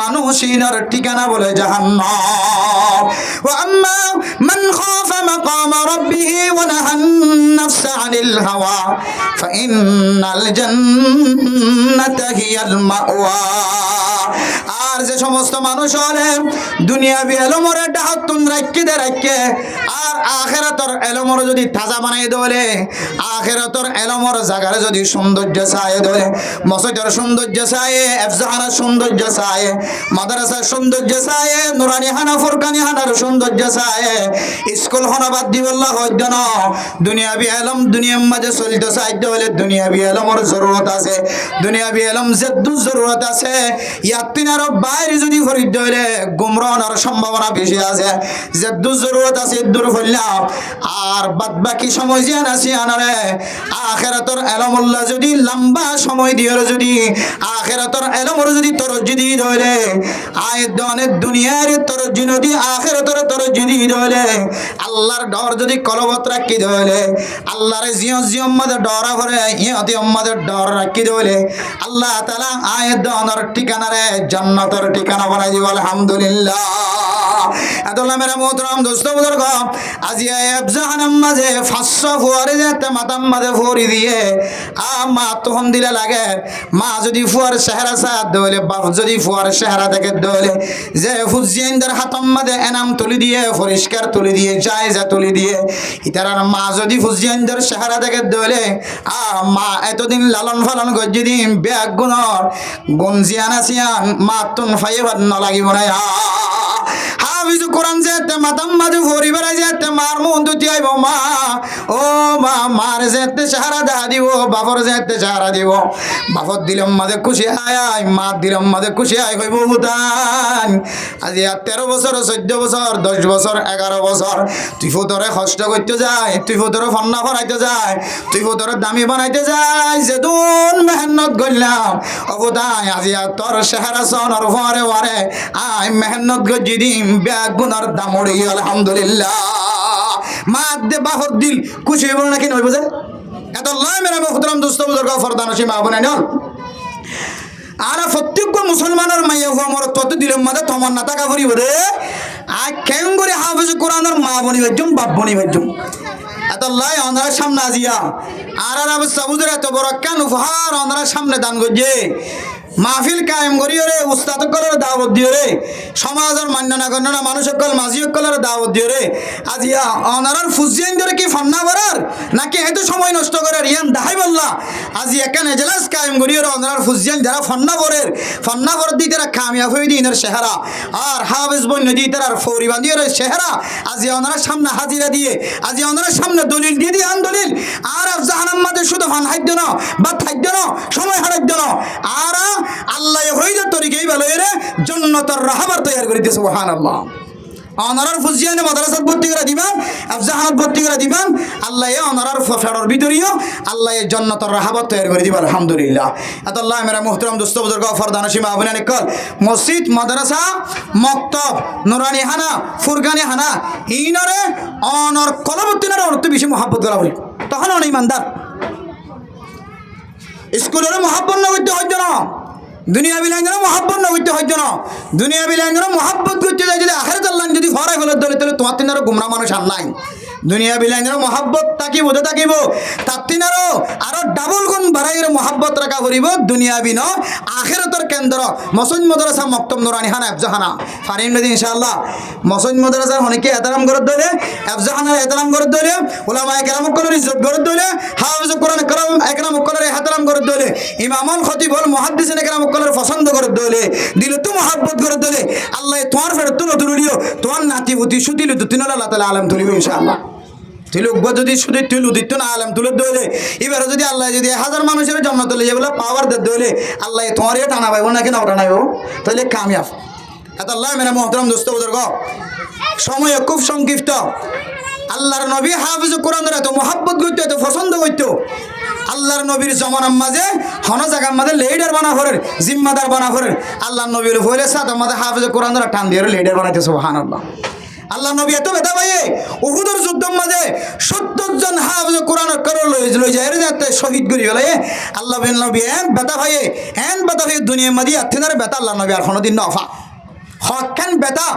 মানুষিনার ঠিকানা বলে জাহান্নাম ওয়া আম্মা মান খাফা মাকাম রাব্বিহি ওয়া নাহান নাফস আনিল হাওয়া ফাইনাল জান্নাতা হিয়াল মাওয়া আর যে সমস্ত মানুষ হলে দুনিয়া বি এলমরে ডাহাতুন রাখে আর আখিরাতর এলমর যদি তাজা বানাই দলে আখিরাতর এলমর জায়গার যদি সৌন্দর্য চায় দলে মসজিদের সৌন্দর্য চায় এফজাহানার সৌন্দর্য চায় মাদ্রাসার সৌন্দর্য চায় নুরানি হানা ফুরকানি হানার সৌন্দর্য চায় স্কুল হনা বাদ দিবল্লাহ হইদ না দুনিয়া বি এলম দুনিয়ার মাঝে চলতে চাইতে হলে দুনিয়া বি এলমর জরুরত আছে দুনিয়া বি এলম জেদ্দু জরুরত আছে ইয়াতিনার বাইরে যদি ফরিদ হইলে গুমরানোর সম্ভাবনা বেশি আছে জেদ্দু জরুরত আছে দূর হইলাম আর বাদ বাকি সময় যে আছে আনারে আখিরাতর এলমুল্লাহ যদি লম্বা সময় দিয়ে যদি আখিরাতর এলমর যদি তরজ্জি ধরে আয়দানের দুনিয়ার তরজ্জি নদী আখিরাতর তরজ্জি ধরে আল্লাহর ডর যদি কলবত রাখি ধরে আল্লাহর জিয়ম মধ্যে ডরা ভরে ইয়তি মধ্যে ডর রাখি ধরে আল্লাহ তাআলা আয়দানের ঠিকানারে জান্নাতের ঠিকানা বানাই দিব আলহামদুলিল্লাহ এতলা মেরা মোহতরম দোস্ত বুজুর্গ আজি এফজাহানাম মাঝে 500 ফুয়ারে যেতে মাতাম মাঝে ফুরি দিয়ে মা তখন দিলে লাগে মা যদি ফুয়ার চেহারা সাথ দলে বাপ যদি ফুয়ার চেহারা দেখে দলে যে ফুজিয়ানদের হাতম মাঝে এনাম তুলি দিয়ে পরিষ্কার তুলি দিয়ে জায়জা তুলি দিয়ে ইতারার মা যদি ফুজিয়ানদের চেহারা দেখে দলে মা এতদিন লালন পালন গজ্জি দিন ব্যাগ গুণর গঞ্জিয়ান আসিয়ান মা তুন ফাইবার নালাগিব না হাফিজ কোরআন যেতে মাতাম মাঝে ভরি বেড়াই যেতে মার মন দুটি আইব মা ও মা মার যেতে সাহারা দেখা দিব বাপর যেতে সাহারা দিব বাপর দিলাম মাঝে খুশি আয় মা দিলাম মাঝে খুশি আয় হইব ভুটান আজি 13 বছর 14 বছর 10 বছর 11 বছর তুই ফুতরে কষ্ট করতে যায় তুই ফুতরে ফন্না ফরাইতে যায় তুই ফুতরে দামি বানাইতে যায় যেদুন মেহনত করলাম অবদান আজি তোর চেহারা সনর ভরে ভরে আই মেহনত গজি দিম ব্যাগ গুনার দাম উড়ে আলহামদুলিল্লাহ মা দে বাহর দিল খুশি হইব নাকি নইব যে এত লাই মেরা মুহতরম দোস্ত বুজুর্গ ফরদানসি মা বোন না আর প্রত্যেক মুসলমানের মাইয়া হওয়া মর তত দিলের মাঝে তোমার না টাকা ভরিব রে আর কেন করে হাফিজ কোরআনের মা বনি বাজুম বাপ বনি বাজুম এত লাই অন্ধার সামনে আজিয়া আর অবস্থা বুঝে এত বড় কেন উপহার অন্ধার সামনে দান করছে মাহফিল কায়েম করিও রে উস্তাদ সকলের দাওয়াত দিও রে সমাজের মান্য না গণ্য না মানুষ সকল মাঝি সকলের দাওয়াত দিও রে আজিয়া অনারার ফুজিয়ান ধরে কি ফান্না করার নাকি এত সময় নষ্ট করার ইয়ান দাহাই বললা আজি এখানে এজলাস কায়েম করিও রে অনারার ফুজিয়ান যারা ফান্না করার দিতে তারা কামিয়াব হয়ে দিনের চেহারা আর হাফেজ বন্য দিয়ে তার ফৌরি বাঁধিও রে চেহারা আজি অনারার সামনে হাজিরা দিয়ে আজি অনারার সামনে দলিল দিয়ে দিয়ে আন দলিল আর জাহান্নাম মাঝে শুধু ফান হাইদ্য না বা থাইদ্য না সময় হারাইদ্য না আর আল্লাহ হইলে তরিকেই ভালো এর জান্নাতের রাহবার তৈরি করে দিয়েছে সুবহানাল্লাহ অনারার ফুজিয়ানে মাদ্রাসাত ভর্তি করে দিবেন আফজাহানাত ভর্তি করে দিবেন আল্লাহ অনারার ফেরর ভিতরিও আল্লাহ জান্নাতের রাহবার তৈরি করে দিবেন আলহামদুলিল্লাহ আল্লাহ মেরা মুহতারাম দোস্ত বুজুর্গ ফরদানসি মা বোনেরা কল মসজিদ মাদ্রাসা মক্তব নুরানি হানা ফুরকানি হানা ইনরে অনর কলবতিনের অর্থ বেশি মহব্বত করা বলি তখন অনেক ইমানদার স্কুলের মহব্বত না করতে হইতো না দুনিয়া বিলাঙ্গের মহব্বত না করতে হইতো না দুনিয়া বিলাঙ্গের মহব্বত করতে যাই যদি আখেরাত আল্লাহ যদি ফরাই ফেলে ধরে তাহলে তোমার তিনারও গুমরা মানুষ আর নাই দুনিয়া বিলাঙ্গের মহব্বত তাকিব ওদের তাকিব তার তিনারও আরো ডাবল গুণ বাড়াইয়ের মহব্বত রাখা করিব দুনিয়া বিন আখেরাতের কেন্দ্র মসজিদ মাদ্রাসা মক্তব নুরানি হানা এফজাহানা ফারিম নদী ইনশাআল্লাহ মসজিদ মাদ্রাসার অনেকে এহতারাম করে ধরে এফজাহানার এহতারাম করে ধরে উলামায়ে কেরাম কলের ইজ্জত করে ধরে হাফেজ কোরআন কালাম একরাম কলের এহতারাম করে ধরে ইমামুল খতিব ওয়াল মুহাদ্দিসিন একরাম কলের পছন্দ করে ধরে দিল তো মহব্বত করে ধরে আল্লাহ তোমার ফেরত তুলিও তোমার নাতি পুতি সুদিল দুতিন আল্লাহ তাআলা আলম তুলিব ইনশাআল্লাহ তিলুক যদি শুধু তিলু দিত না আলম তুলে দইলে এবারে যদি আল্লাহ যদি 1000 মানুষের জন্ম তুলে যে বলে পাওয়ার দইলে আল্লাহ তোমার টানা পাইব নাকি না টানাইব তাহলে কামিয়াব এত আল্লাহ মেরা মুহতারাম দোস্ত বুজুর্গ সময় খুব সংক্ষিপ্ত আল্লাহর নবী হাফিজ কোরআনের এত মহব্বত করতো, এত পছন্দ করতো। আল্লাহর নবীর জমানার মাঝে হন জায়গার মাঝে লিডার বানা করেন, জিম্মাদার বানা করেন। আল্লাহর নবীর হইলে সাথে মাঝে হাফিজ কোরআনের টান দিয়ে লিডার বানাইতে সুবহানাল্লাহ। আল্লাহ নবী এত বেতা ভাইয়ে উহুদের যুদ্ধের মাঝে 70 জন হাফিজ কোরআন করে লই যায় যাতে শহীদ করি ফেলে। আল্লাহ বিন নবী এন বেতা ভাইয়ে দুনিয়ার মাঝে আত্মীয় বেতা আল্লাহ নবী আর কোনোদিন নফা হকান বেতা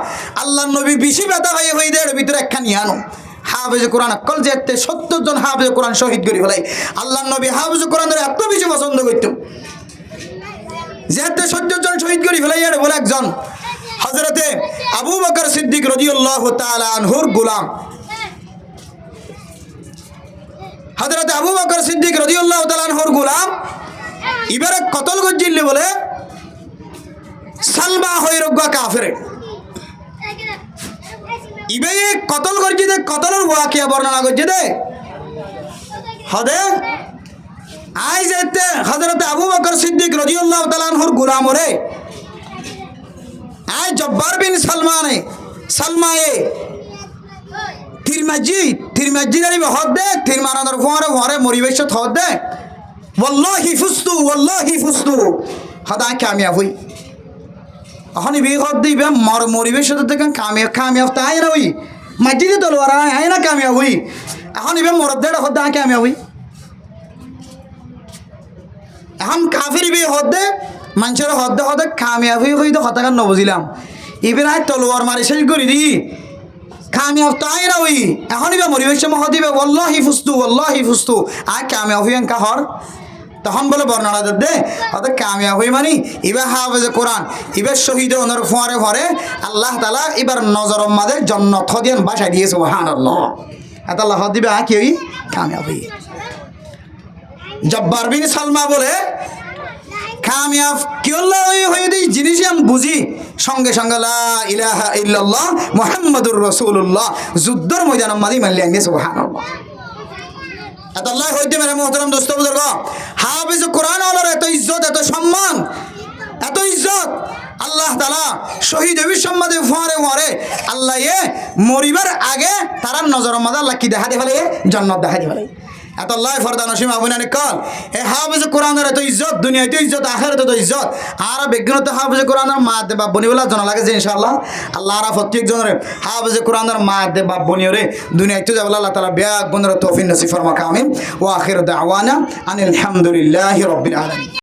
আল্লাহ নবী বেশি বেতা ভাইয়ে হয়ে দেয় ভিতরে একখান ইয়ানো হাফিজ কোরআন কল যেতে 70 জন হাফিজ কোরআন শহীদ করি ফেলে। আল্লাহ নবী হাফিজ কোরআনের এত বেশি পছন্দ করত যেতে 70 জন শহীদ করি ফেলে। এর বলে একজন হযরতে আবু বকর সিদ্দিক রাদিয়াল্লাহু তাআলা আনহুর গোলাম। হযরতে আবু বকর সিদ্দিক রাদিয়াল্লাহু তাআলা আনহুর গোলাম ইবারে কতল গজ্জিলে বলে সালমা হইরগা কাফের ইবে কতল করছি দে কতলের ওয়াকিয়া বর্ণনা করছি দে হদে আই যেতে হযরতে আবু বকর সিদ্দিক রাদিয়াল্লাহু তাআলা আনহুর গোলাম রে আই জব্বার বিন সালমায়ে তিরমাজি রে হদ দে তিরমানার ঘরে মরিবেশ হদ দে ওয়াল্লাহি ফুস্তু হদা কামিয়াব হই এখন বি হদ দিবে মরিবেশ দেখেন কামিয়াব তাই না হই মাজিদে তলোয়ার আয় না কামিয়াব হই এখন ইবে মরদ দে হদ দা কামিয়াব হই এখন কাফির বি হদ দে মানুষের হদে কামিয়াব হই তো হতাকার নবুঝিলাম ইবের আয় তলোয়ার মারি শেষ করি দি কামিয়াব তাই না হই এখন ইবে মরিবেশ মহ দিবে ওয়াল্লাহি ফুস্তু আয় কামিয়াব হই এনকা হর তখন বলে বর্ণনা দে হতে কামিয়াব হই মানি ইবে হাফেজ কোরআন ইবে শহীদ ওনার ফরে আল্লাহ তাআলা এবার নজর মাদের জান্নাত হদিয়ান বাসা দিয়ে সুবহানাল্লাহ। এত আল্লাহ দিবে আ কি হই কামিয়াব হই। জব্বার বিন সালমা বলে কামিয়াব কি হয়ে দিই জিনিস আমি বুঝি সঙ্গে সঙ্গে লা ইলাহা ইল্লাল্লাহ মুহাম্মাদুর রাসূলুল্লাহ যুদ্ধের ময়দানের মাঝে মানলে আনি সুবহানাল্লাহ। এত আল্লাহ হইতে মেরে মোহতারাম দোস্ত বুজুর্গ হাফেজ কোরআন ওয়ালার এত ইজ্জত এত সম্মান এত ইজ্জত আল্লাহ তাআলা শহীদ সম্মাদে ফরে আল্লাহ মরিবার আগে তারা নজর মাদা আল্লাহ কি দেখা দিয়ে ফেলে জান্নাত দেখা দিয়ে ফেলে। এত আল্লাহ ফরদা নসিম আবুনানি কল এ হাফেজ কোরআনের এত ইজ্জত দুনিয়াতে ইজ্জত আখিরাতে তো ইজ্জত আর বিজ্ঞানত হাফেজ কোরআনের মা দে বাপ বনি বলা জানা লাগে যে ইনশাআল্লাহ আল্লাহ আর প্রত্যেক জনের হাফেজ কোরআনের মা দে বাপ বনি রে দুনিয়াতে যাবলা আল্লাহ তাআলা বিয়াক বন্ধুরা তৌফিক নসিব ফরমাক আমিন ওয়া আখির দাওয়ানা আনিল হামদুলিল্লাহি রাব্বিল আলামিন।